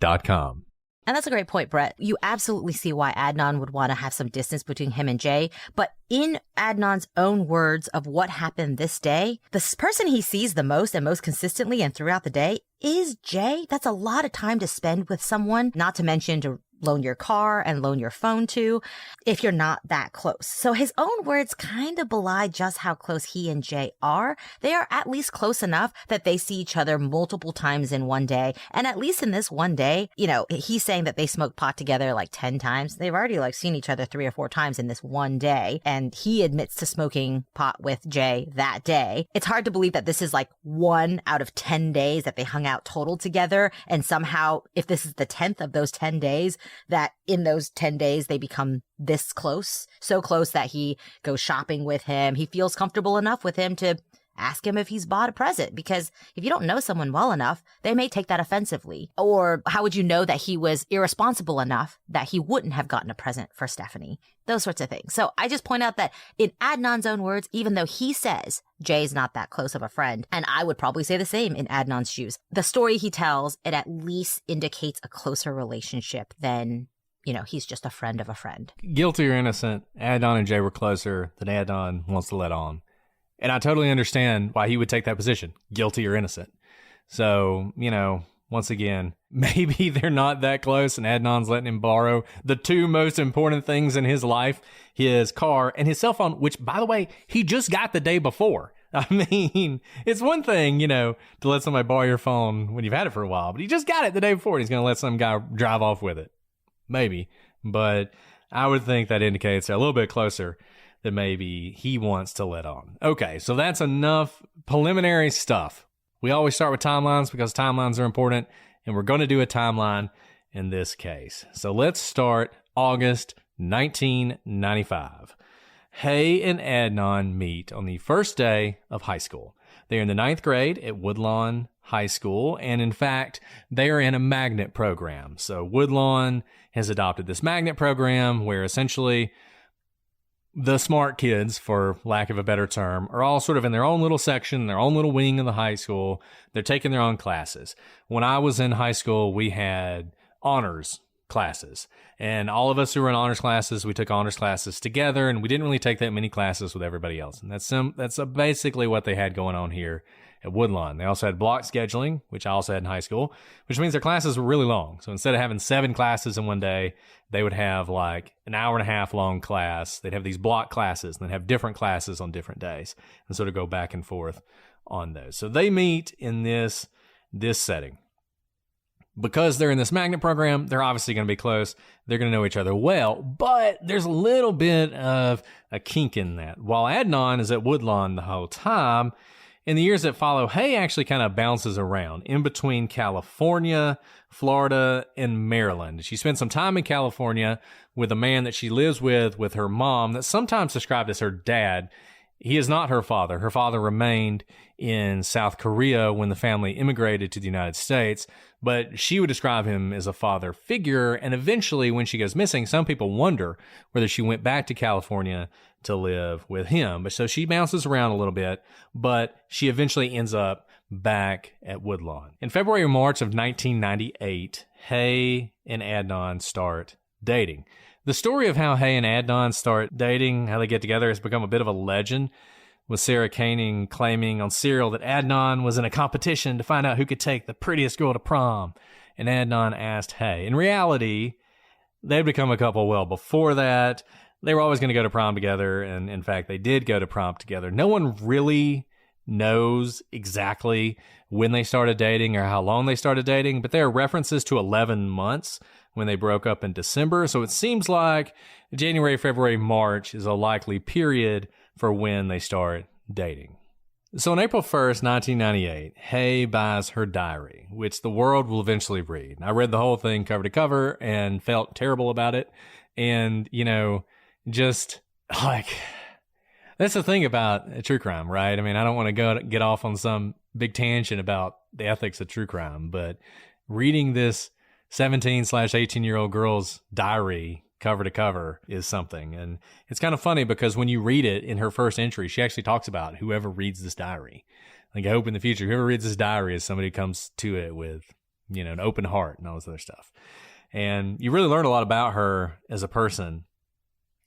.com. And that's a great point, Brett. You absolutely see why Adnan would want to have some distance between him and Jay. But in Adnan's own words of what happened this day, the person he sees the most and most consistently and throughout the day is Jay. That's a lot of time to spend with someone, not to mention to loan your car and loan your phone to if you're not that close. So his own words kind of belie just how close he and Jay are. They are at least close enough that they see each other multiple times in one day. And at least in this one day, he's saying that they smoked pot together like 10 times. They've already seen each other 3 or 4 times in this one day. And he admits to smoking pot with Jay that day. It's hard to believe that this is 1 out of 10 days that they hung out total together. And somehow, if this is the 10th of those 10 days, that in those 10 days, they become this close, so close that he goes shopping with him. He feels comfortable enough with him to ask him if he's bought a present, because if you don't know someone well enough, they may take that offensively. Or how would you know that he was irresponsible enough that he wouldn't have gotten a present for Stephanie? Those sorts of things. So I just point out that in Adnan's own words, even though he says Jay's not that close of a friend, and I would probably say the same in Adnan's shoes, the story he tells, it at least indicates a closer relationship than he's just a friend of a friend. Guilty or innocent, Adnan and Jay were closer than Adnan wants to let on. And I totally understand why he would take that position, guilty or innocent. So, once again, maybe they're not that close and Adnan's letting him borrow the two most important things in his life, his car and his cell phone, which, by the way, he just got the day before. I mean, it's one thing, to let somebody borrow your phone when you've had it for a while, but he just got it the day before and he's going to let some guy drive off with it. Maybe. But I would think that indicates they're a little bit closer than maybe he wants to let on. Okay, so that's enough preliminary stuff. We always start with timelines because timelines are important, and we're going to do a timeline in this case. So let's start August 1995. Hae and Adnan meet on the first day of high school. They are in the 9th grade at Woodlawn High School, and in fact, they are in a magnet program. So Woodlawn has adopted this magnet program where essentially the smart kids, for lack of a better term, are all sort of in their own little section, their own little wing of the high school. They're taking their own classes. When I was in high school, we had honors classes. And all of us who were in honors classes, we took honors classes together, and we didn't really take that many classes with everybody else. And that's basically what they had going on here at Woodlawn. They also had block scheduling, which I also had in high school, which means their classes were really long. So instead of having 7 classes in one day, they would have like an hour and a half long class. They'd have these block classes and then have different classes on different days and sort of go back and forth on those. So they meet in this setting. Because they're in this magnet program, they're obviously going to be close. They're going to know each other well, but there's a little bit of a kink in that. While Adnan is at Woodlawn the whole time, in the years that follow, Hae actually kind of bounces around in between California, Florida, and Maryland. She spent some time in California with a man that she lives with her mom, that's sometimes described as her dad. He is not her father. Her father remained in South Korea when the family immigrated to the United States, but she would describe him as a father figure. And eventually, when she goes missing, some people wonder whether she went back to California to live with him. But so she bounces around a little bit, but she eventually ends up back at Woodlawn. In February or March of 1998, Hae and Adnan start dating. The story of how Hae and Adnan start dating, how they get together, has become a bit of a legend, with Sarah Koenig claiming on Serial that Adnan was in a competition to find out who could take the prettiest girl to prom, and Adnan asked Hae. In reality, they'd become a couple well before that. They were always going to go to prom together, and in fact, they did go to prom together. No one really knows exactly when they started dating or how long they started dating, but there are references to 11 months when they broke up in December. So it seems like January, February, March is a likely period for when they start dating. So on April 1st, 1998, Hae buys her diary, which the world will eventually read. I read the whole thing cover to cover and felt terrible about it. And, just like, that's the thing about true crime, right? I mean, I don't want to get off on some big tangent about the ethics of true crime, but reading this 17/18-year-old girl's diary cover to cover is something. And it's kind of funny because when you read it in her first entry, she actually talks about whoever reads this diary. Like, I hope in the future, whoever reads this diary is somebody who comes to it with, an open heart and all this other stuff. And you really learn a lot about her as a person.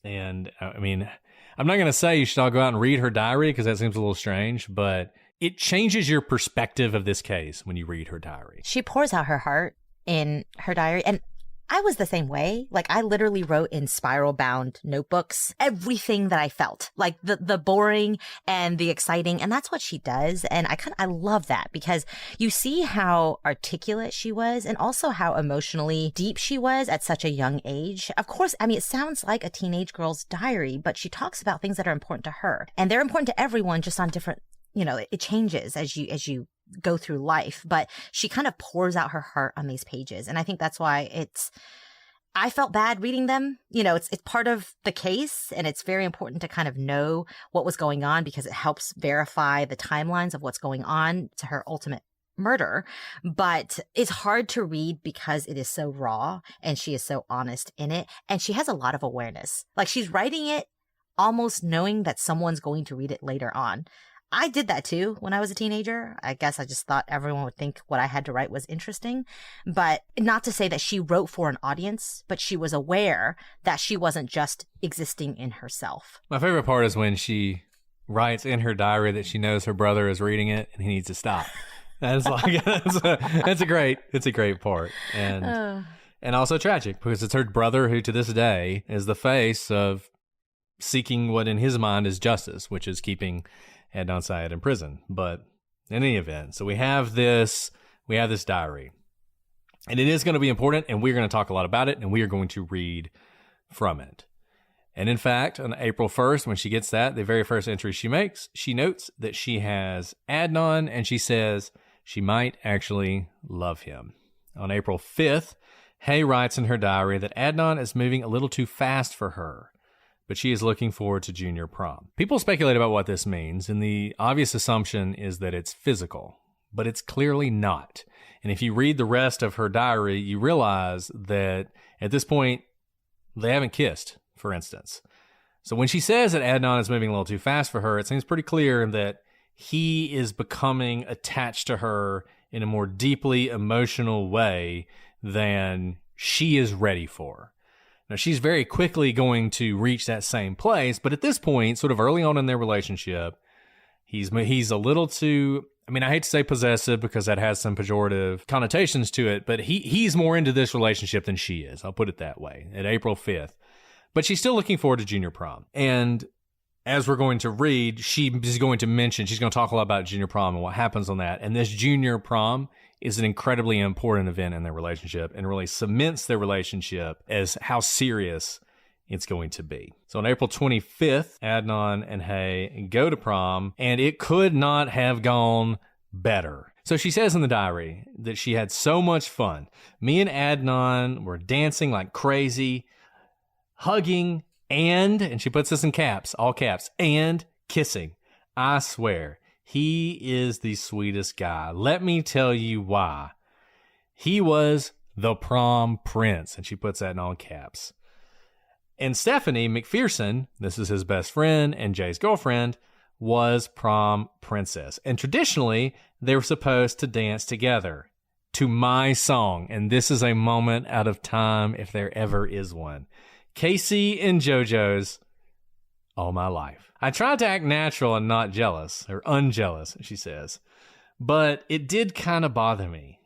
And I mean, I'm not going to say you should all go out and read her diary because that seems a little strange, but it changes your perspective of this case when you read her diary. She pours out her heart in her diary. And I was the same way. Like, I literally wrote in spiral bound notebooks everything that I felt, like the boring and the exciting. And that's what she does. And I love that because you see how articulate she was and also how emotionally deep she was at such a young age. Of course, I mean, it sounds like a teenage girl's diary, but she talks about things that are important to her, and they're important to everyone, just on different, it changes as you go through life, but she kind of pours out her heart on these pages. And I think that's why I felt bad reading them. It's part of the case, and it's very important to kind of know what was going on because it helps verify the timelines of what's going on to her ultimate murder. But it's hard to read because it is so raw and she is so honest in it. And she has a lot of awareness. Like, she's writing it almost knowing that someone's going to read it later on. I did that too when I was a teenager. I guess I just thought everyone would think what I had to write was interesting. But not to say that she wrote for an audience, but she was aware that she wasn't just existing in herself. My favorite part is when she writes in her diary that she knows her brother is reading it and he needs to stop. That's like it's a great part. And also tragic because it's her brother who to this day is the face of seeking what in his mind is justice, which is keeping Adnan Syed in prison. But in any event, so we have this diary. And it is going to be important, and we're going to talk a lot about it, and we are going to read from it. And in fact, on April 1st, when she gets that, the very first entry she makes, she notes that she has Adnan, and she says she might actually love him. On April 5th, Hae writes in her diary that Adnan is moving a little too fast for her, but she is looking forward to junior prom. People speculate about what this means, and the obvious assumption is that it's physical, but it's clearly not. And if you read the rest of her diary, you realize that at this point, they haven't kissed, for instance. So when she says that Adnan is moving a little too fast for her, it seems pretty clear that he is becoming attached to her in a more deeply emotional way than she is ready for. Now, she's very quickly going to reach that same place, but at this point, sort of early on in their relationship, he's a little too, I mean, I hate to say possessive because that has some pejorative connotations to it, but he's more into this relationship than she is. I'll put it that way, at April 5th. But she's still looking forward to junior prom. And as we're going to read, she's going to talk a lot about junior prom and what happens on that. And this junior prom is an incredibly important event in their relationship and really cements their relationship as how serious it's going to be. So on April 25th, Adnan and Hae go to prom, and it could not have gone better. So she says in the diary that she had so much fun. Me and Adnan were dancing like crazy, hugging, and she puts this in caps, all caps, and kissing. I swear, he is the sweetest guy. Let me tell you why. He was the prom prince, and she puts that in all caps. And Stephanie McPherson, this is his best friend and Jay's girlfriend, was prom princess. And traditionally, they were supposed to dance together to my song. And this is a moment out of time if there ever is one. Casey and JoJo's All My Life. I tried to act natural and not jealous, or unjealous, she says. But it did kind of bother me.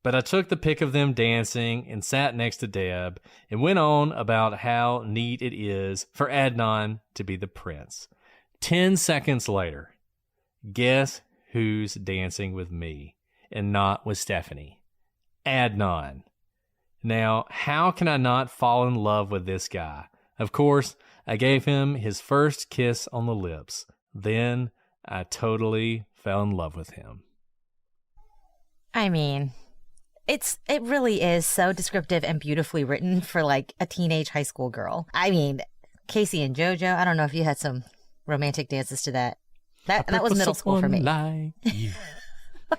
But I took the pic of them dancing and sat next to Deb and went on about how neat it is for Adnan to be the prince. 10 seconds later, guess who's dancing with me and not with Stephanie? Adnan. Now, how can I not fall in love with this guy? Of course, I gave him his first kiss on the lips. Then I totally fell in love with him. I mean, it really is so descriptive and beautifully written for like a teenage high school girl. I mean, Casey and JoJo, I don't know if you had some romantic dances to that. That was middle school for me. Like you.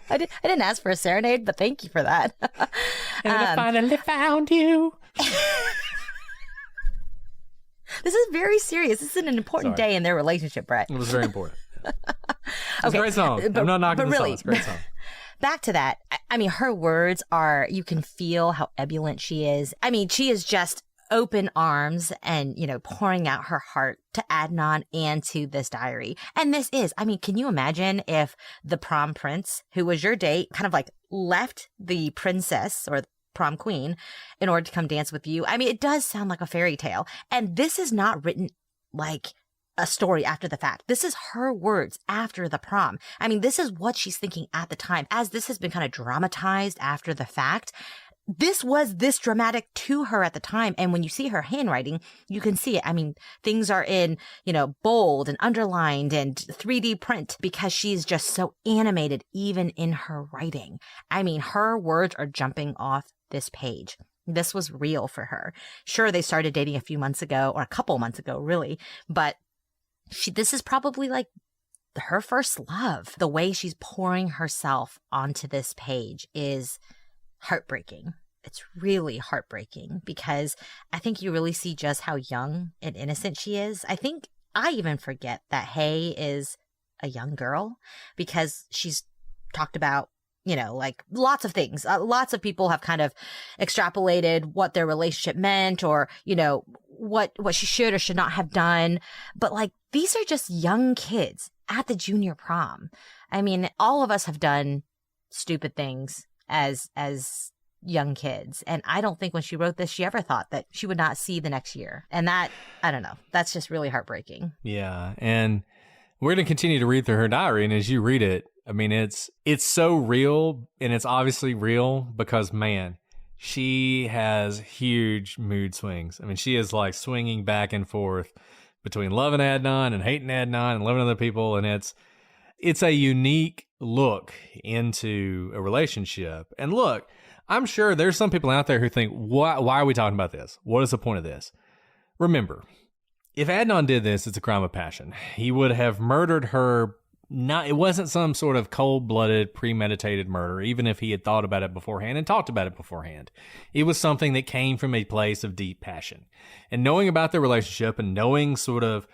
I didn't ask for a serenade, but thank you for that. And I finally found you. This is very serious. This is an important day in their relationship, Brett. It was very important. It's a great song. I'm not knocking the song. It's a great song. Back to that. I mean, her words are, you can feel how ebullient she is. I mean, she is just open arms and, pouring out her heart to Adnan and to this diary. And this is, I mean, can you imagine if the prom prince, who was your date, kind of like left the princess or prom queen in order to come dance with you? I mean, it does sound like a fairy tale. And this is not written like a story after the fact. This is her words after the prom. I mean, this is what she's thinking at the time. As this has been kind of dramatized after the fact, this was this dramatic to her at the time. And when you see her handwriting, you can see it. I mean, things are in, bold and underlined and 3D print because she's just so animated even in her writing. I mean, her words are jumping off this page. This was real for her. Sure, they started dating a few months ago, or a couple months ago, really, but this is probably like her first love. The way she's pouring herself onto this page is heartbreaking. It's really heartbreaking because I think you really see just how young and innocent she is. I think I even forget that Hae is a young girl because she's talked about, like lots of things. Lots of people have kind of extrapolated what their relationship meant or, what she should or should not have done. But like, these are just young kids at the junior prom. I mean, all of us have done stupid things as young kids. And I don't think when she wrote this, she ever thought that she would not see the next year. And that, I don't know, that's just really heartbreaking. Yeah. And we're going to continue to read through her diary. And as you read it, I mean, it's so real, and it's obviously real because, man, she has huge mood swings. I mean, she is like swinging back and forth between loving Adnan and hating Adnan and loving other people. And it's a unique look into a relationship. And look, I'm sure there's some people out there who think, why are we talking about this? What is the point of this? Remember, if Adnan did this, it's a crime of passion. He would have murdered her. It wasn't some sort of cold-blooded, premeditated murder, even if he had thought about it beforehand and talked about it beforehand. It was something that came from a place of deep passion. And knowing about their relationship and knowing sort of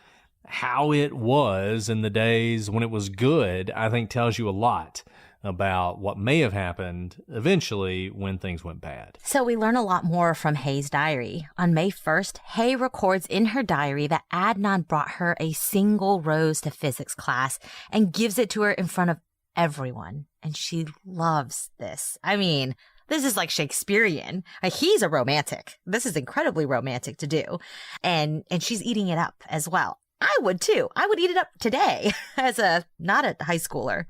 how it was in the days when it was good, I think tells you a lot about what may have happened eventually when things went bad. So we learn a lot more from Hae's diary. On May 1st, Hae records in her diary that Adnan brought her a single rose to physics class and gives it to her in front of everyone. And she loves this. I mean, this is like Shakespearean. Like, he's a romantic. This is incredibly romantic to do. And she's eating it up as well. I would too. I would eat it up today as not a high schooler.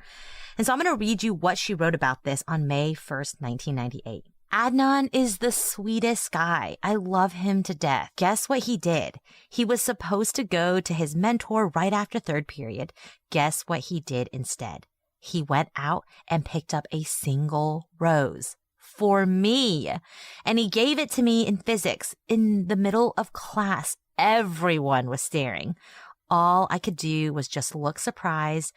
And so I'm going to read you what she wrote about this on May 1st, 1998. Adnan is the sweetest guy. I love him to death. Guess what he did? He was supposed to go to his mentor right after third period. Guess what he did instead? He went out and picked up a single rose for me. And he gave it to me in physics in the middle of class. Everyone was staring. All I could do was just look surprised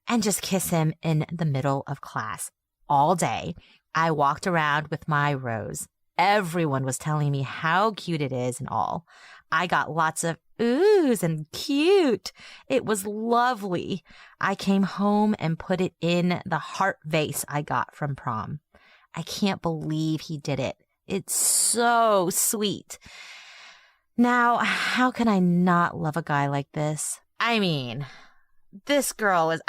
and just kiss him in the middle of class. All day, I walked around with my rose. Everyone was telling me how cute it is and all. I got lots of oohs and cute. It was lovely. I came home and put it in the heart vase I got from prom. I can't believe he did it. It's so sweet. Now, how can I not love a guy like this? I mean, this girl is,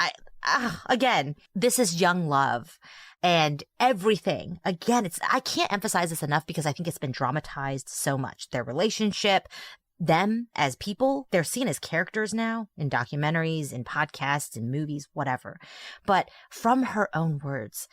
again, this is young love and everything. Again, I can't emphasize this enough because I think it's been dramatized so much. Their relationship, them as people, they're seen as characters now in documentaries, in podcasts, in movies, whatever. But from her own words,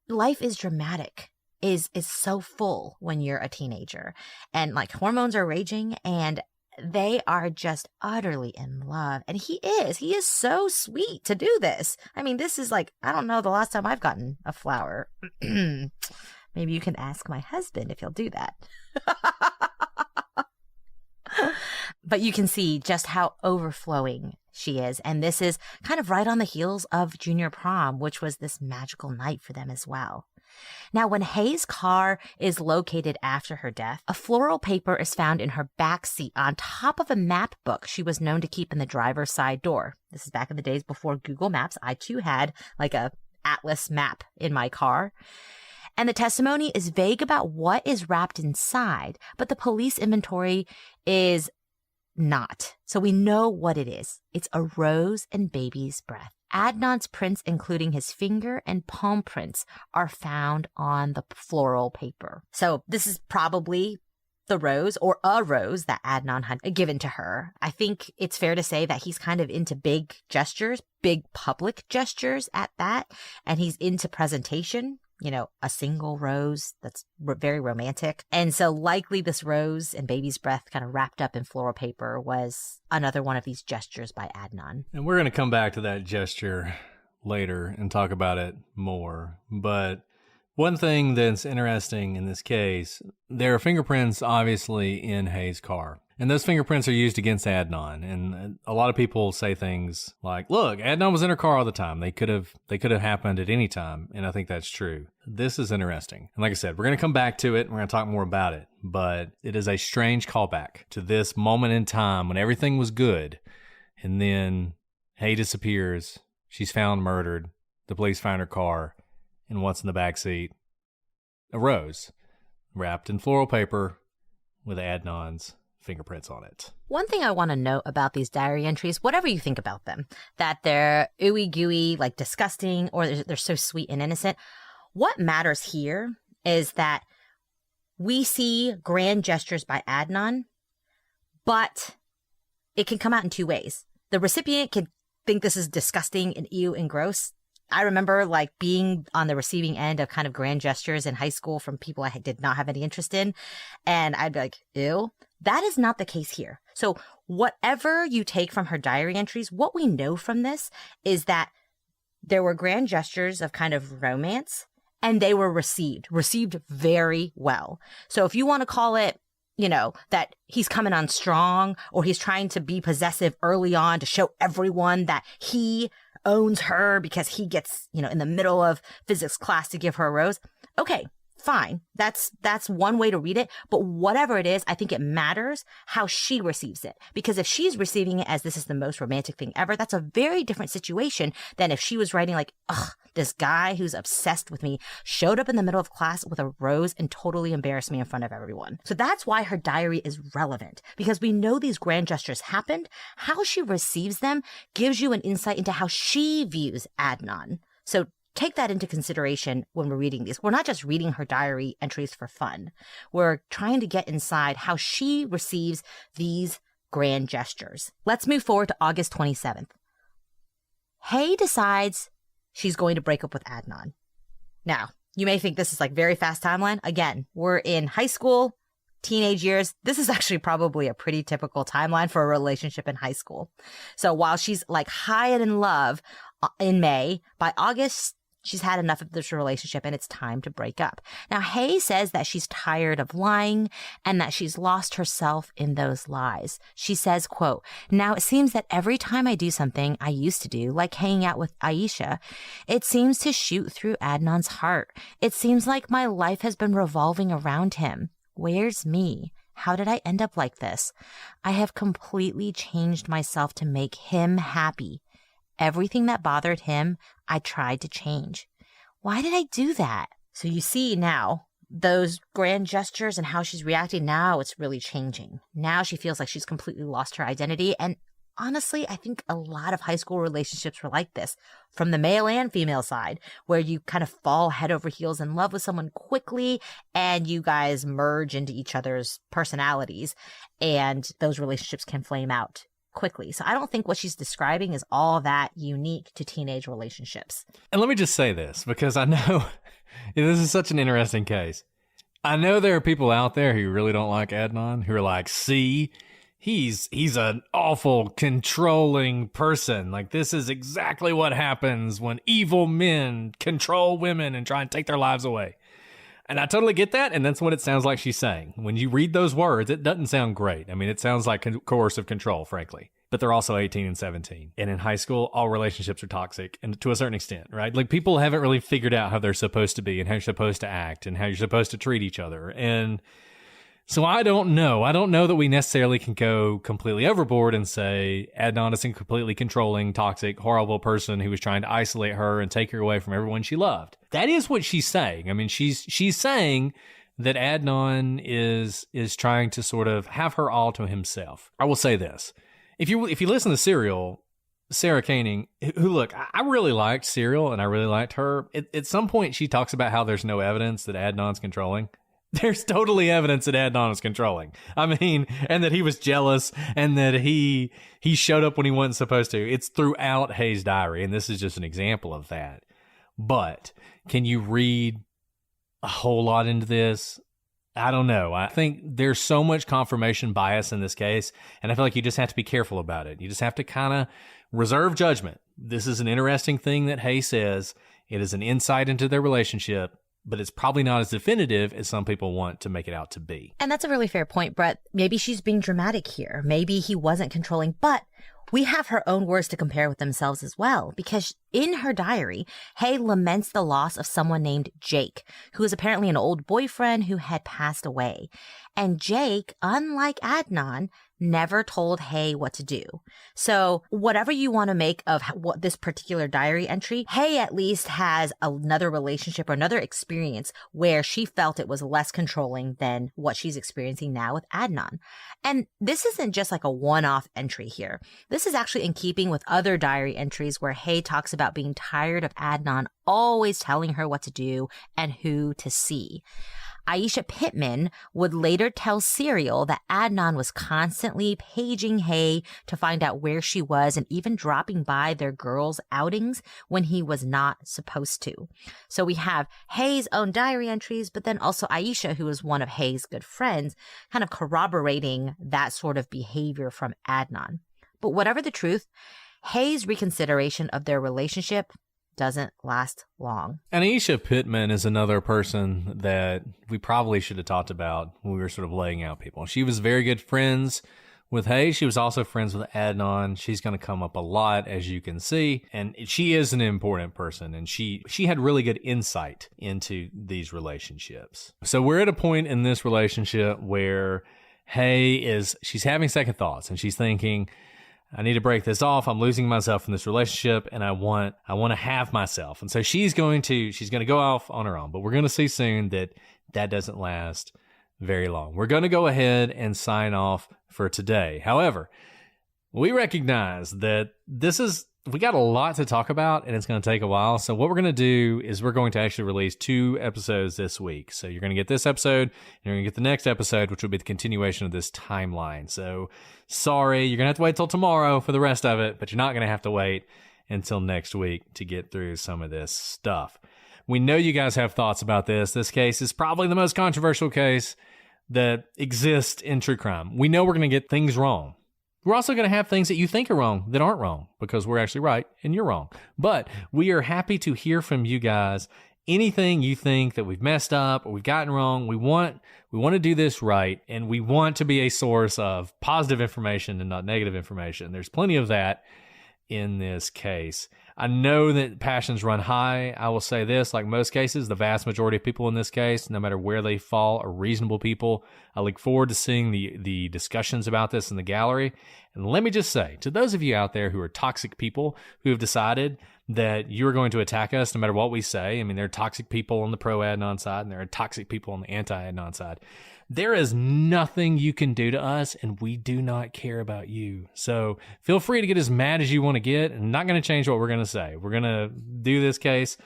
life is dramatic. Is so full when you're a teenager and like hormones are raging and they are just utterly in love. And he is so sweet to do this. I mean, this is like, I don't know the last time I've gotten a flower. Maybe you can ask my husband if he'll do that. But you can see just how overflowing she is. And this is kind of right on the heels of junior prom, which was this magical night for them as well. Now, when Hae's car is located after her death, a floral paper is found in her back seat on top of a map book she was known to keep in the driver's side door. This is back in the days before Google Maps. I too had like a atlas map in my car. And the testimony is vague about what is wrapped inside, but the police inventory is not. So we know what it is. It's a rose and baby's breath. Adnan's prints, including his finger and palm prints, are found on the floral paper. So this is probably the rose or a rose that Adnan had given to her. I think it's fair to say that he's kind of into big gestures, big public gestures at that. And he's into presentation, a single rose that's very romantic. And so likely this rose and baby's breath kind of wrapped up in floral paper was another one of these gestures by Adnan. And we're going to come back to that gesture later and talk about it more. But one thing that's interesting in this case, there are fingerprints obviously in Hae's car. And those fingerprints are used against Adnan. And a lot of people say things like, look, Adnan was in her car all the time. They could have happened at any time. And I think that's true. This is interesting. And like I said, we're going to come back to it. We're going to talk more about it. But it is a strange callback to this moment in time when everything was good. And then Hae disappears. She's found murdered. The police find her car. And what's in the backseat? A rose, wrapped in floral paper with Adnan's fingerprints on it. One thing I want to note about these diary entries, whatever you think about them, that they're ooey gooey, like disgusting, or they're so sweet and innocent. What matters here is that we see grand gestures by Adnan, but it can come out in two ways. The recipient can think this is disgusting and ew and gross. I remember like being on the receiving end of kind of grand gestures in high school from people I did not have any interest in. And I'd be like, ew. That is not the case here. So whatever you take from her diary entries, what we know from this is that there were grand gestures of kind of romance, and they were received very well. So if you want to call it, you know, that he's coming on strong, or he's trying to be possessive early on to show everyone that he owns her because he gets, you know, in the middle of physics class to give her a rose. Okay, fine. That's one way to read it. But whatever it is, I think it matters how she receives it. Because if she's receiving it as this is the most romantic thing ever, that's a very different situation than if she was writing like, ugh, this guy who's obsessed with me showed up in the middle of class with a rose and totally embarrassed me in front of everyone. So that's why her diary is relevant, because we know these grand gestures happened. How she receives them gives you an insight into how she views Adnan. So take that into consideration when we're reading these. We're not just reading her diary entries for fun. We're trying to get inside how she receives these grand gestures. Let's move forward to August 27th. Hae decides she's going to break up with Adnan. Now, you may think this is like very fast timeline. Again, we're in high school, teenage years. This is actually probably a pretty typical timeline for a relationship in high school. So while she's like high and in love in May, by August, she's had enough of this relationship and it's time to break up. Now, Hae says that she's tired of lying and that she's lost herself in those lies. She says, quote, "Now it seems that every time I do something I used to do, like hanging out with Aisha, it seems to shoot through Adnan's heart. It seems like my life has been revolving around him. Where's me? How did I end up like this? I have completely changed myself to make him happy. Everything that bothered him, I tried to change. Why did I do that?" So you see now those grand gestures and how she's reacting. Now it's really changing. Now she feels like she's completely lost her identity. And honestly, I think a lot of high school relationships were like this, from the male and female side, where you kind of fall head over heels in love with someone quickly and you guys merge into each other's personalities, and those relationships can flame out quickly. So I don't think what she's describing is all that unique to teenage relationships. And let me just say this, because I know this is such an interesting case. I know there are people out there who really don't like Adnan, who are like, see, he's an awful, controlling person. Like, this is exactly what happens when evil men control women and try and take their lives away. And I totally get that, and that's what it sounds like she's saying. When you read those words, it doesn't sound great. I mean, it sounds like coercive control, frankly. But they're also 18 and 17. And in high school, all relationships are toxic, and to a certain extent, right? Like, people haven't really figured out how they're supposed to be and how you're supposed to act and how you're supposed to treat each other. And so I don't know. I don't know that we necessarily can go completely overboard and say Adnan is a completely controlling, toxic, horrible person who was trying to isolate her and take her away from everyone she loved. That is what she's saying. I mean, she's saying that Adnan is trying to sort of have her all to himself. I will say this. If you listen to Serial, Sarah Koenig, who, look, I really liked Serial and I really liked her. At some point, she talks about how there's no evidence that Adnan's controlling. There's totally evidence that Adnan is controlling. I mean, and that he was jealous and that he showed up when he wasn't supposed to. It's throughout Hae's diary, and this is just an example of that. But can you read a whole lot into this? I don't know. I think there's so much confirmation bias in this case, and I feel like you just have to be careful about it. You just have to kind of reserve judgment. This is an interesting thing that Hae says. It is an insight into their relationship, but it's probably not as definitive as some people want to make it out to be. And that's a really fair point, Brett. Maybe she's being dramatic here. Maybe he wasn't controlling, but we have her own words to compare with themselves as well, because In her diary, Hae laments the loss of someone named Jake, who is apparently an old boyfriend who had passed away. And Jake, unlike Adnan, never told Hae what to do. So whatever you want to make of what this particular diary entry, Hae at least has another relationship or another experience where she felt it was less controlling than what she's experiencing now with Adnan. And this isn't just like a one-off entry here. This is actually in keeping with other diary entries where Hae talks about being tired of Adnan always telling her what to do and who to see. Aisha Pittman would later tell Serial that Adnan was constantly paging Hae to find out where she was and even dropping by their girls' outings when he was not supposed to. So we have Hae's own diary entries, but then also Aisha, who is one of Hae's good friends, kind of corroborating that sort of behavior from Adnan. But whatever the truth, Hae's reconsideration of their relationship doesn't last long. And Aisha Pittman is another person that we probably should have talked about when we were sort of laying out people. She was very good friends with Hae. She was also friends with Adnan. She's going to come up a lot, as you can see. And she is an important person. And she had really good insight into these relationships. So we're at a point in this relationship where Hae she's having second thoughts and she's thinking, I need to break this off. I'm losing myself in this relationship and I want to have myself. And so she's going to go off on her own, but we're going to see soon that doesn't last very long. We're going to go ahead and sign off for today. However, we recognize that we got a lot to talk about and it's going to take a while. So what we're going to do is we're going to actually release 2 episodes this week. So you're going to get this episode and you're going to get the next episode, which will be the continuation of this timeline. So sorry, you're going to have to wait till tomorrow for the rest of it, but you're not going to have to wait until next week to get through some of this stuff. We know you guys have thoughts about this. This case is probably the most controversial case that exists in true crime. We know we're going to get things wrong. We're also going to have things that you think are wrong that aren't wrong because we're actually right and you're wrong. But we are happy to hear from you guys. Anything you think that we've messed up or we've gotten wrong, we want to do this right, and we want to be a source of positive information and not negative information. There's plenty of that in this case. I know that passions run high. I will say this, like most cases, the vast majority of people in this case, no matter where they fall, are reasonable people. I look forward to seeing the discussions about this in the gallery. And let me just say, to those of you out there who are toxic people who have decided that you're going to attack us no matter what we say, I mean, there are toxic people on the pro-Adnan side and there are toxic people on the anti-Adnan side. There is nothing you can do to us, and we do not care about you. So feel free to get as mad as you want to get, and not going to change what we're going to say. We're going to do this case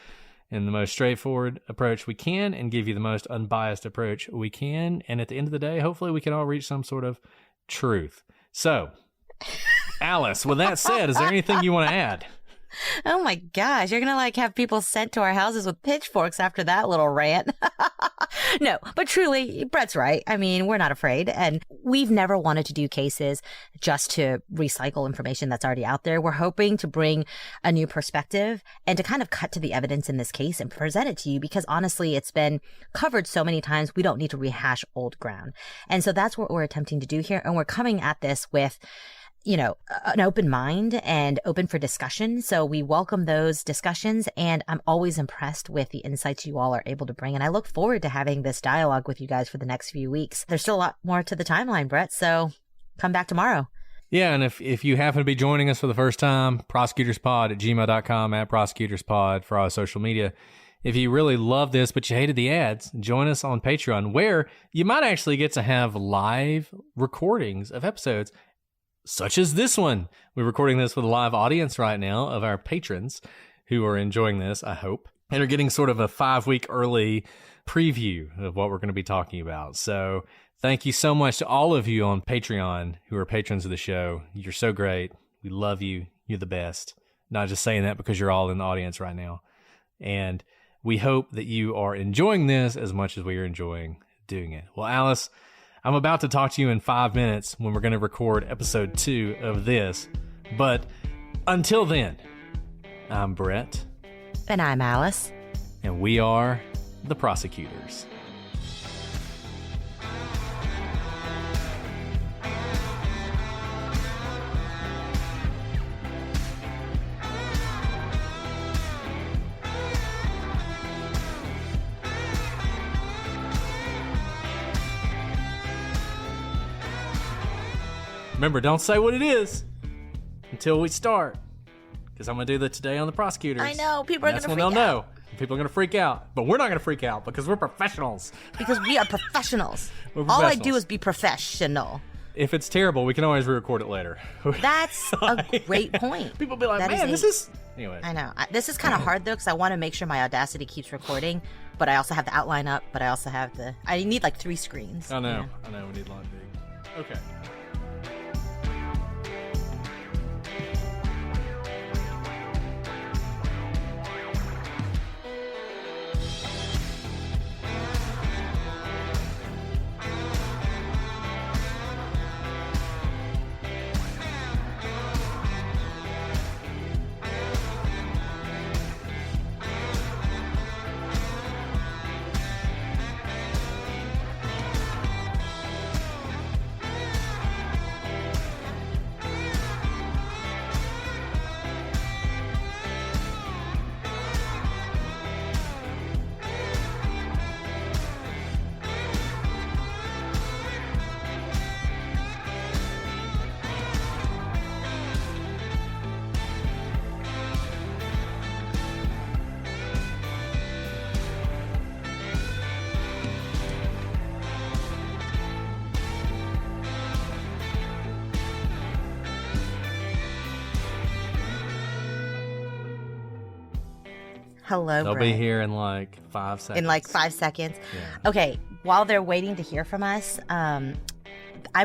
in the most straightforward approach we can and give you the most unbiased approach we can. And at the end of the day, hopefully we can all reach some sort of truth. So, Alice, with that said, is there anything you want to add? Oh my gosh, you're going to have people sent to our houses with pitchforks after that little rant. No, but truly, Brett's right. I mean, we're not afraid. And we've never wanted to do cases just to recycle information that's already out there. We're hoping to bring a new perspective and to kind of cut to the evidence in this case and present it to you because honestly, it's been covered so many times. We don't need to rehash old ground. And so that's what we're attempting to do here. And we're coming at this with an open mind and open for discussion. So we welcome those discussions, and I'm always impressed with the insights you all are able to bring. And I look forward to having this dialogue with you guys for the next few weeks. There's still a lot more to the timeline, Brett, so come back tomorrow. Yeah, and if you happen to be joining us for the first time, prosecutorspod@gmail.com, @prosecutorspod for our social media. If you really love this, but you hated the ads, join us on Patreon, where you might actually get to have live recordings of episodes such as this one. We're recording this with a live audience right now of our patrons who are enjoying this, I hope, and are getting sort of a 5-week early preview of what we're going to be talking about. So thank you so much to all of you on Patreon who are patrons of the show. You're so great. We love you. You're the best. Not just saying that because you're all in the audience right now. And we hope that you are enjoying this as much as we are enjoying doing it. Well, Alice, I'm about to talk to you in 5 minutes when we're going to record episode 2 of this. But until then, I'm Brett. And I'm Alice. And we are the prosecutors. Remember, don't say what it is until we start. Because I'm going to do the Today on the Prosecutors. I know. People are going to freak out. That's when they'll know. People are going to freak out. But we're not going to freak out because we're professionals. Because we are professionals. We're All I professionals. do is be professional. If it's terrible, we can always re-record it later. That's a great point. People be like, That man, is this is... Anyway. I know. This is kind of hard, though, because I want to make sure my Audacity keeps recording. But I also have the outline up. But I also have the... I need like 3 screens. I know. You know? I know. We need line big. Okay. Hello, They'll Brett. be here in like 5 seconds. In like 5 seconds. Yeah. Okay, while they're waiting to hear from us, I'm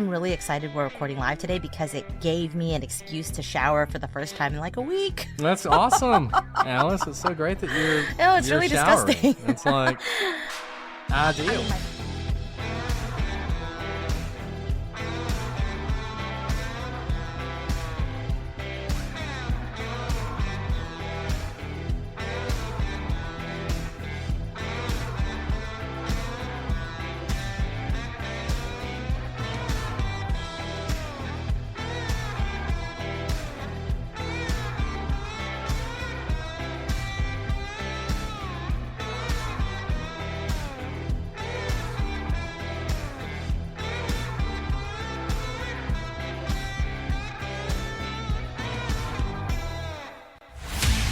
really excited we're recording live today because it gave me an excuse to shower for the first time in like a week. That's awesome, Alice. It's so great that you're. Oh, it's you're really showering. disgusting. It's like ideal.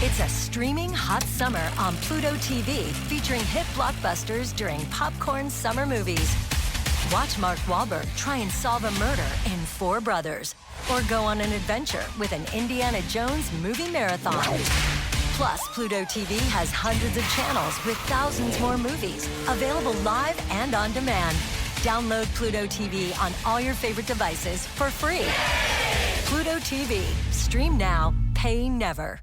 It's a streaming hot summer on Pluto TV, featuring hit blockbusters during popcorn summer movies. Watch Mark Wahlberg try and solve a murder in Four Brothers, or go on an adventure with an Indiana Jones movie marathon. Plus, Pluto TV has hundreds of channels with thousands more movies, available live and on demand. Download Pluto TV on all your favorite devices for free. Pluto TV. Stream now, pay never.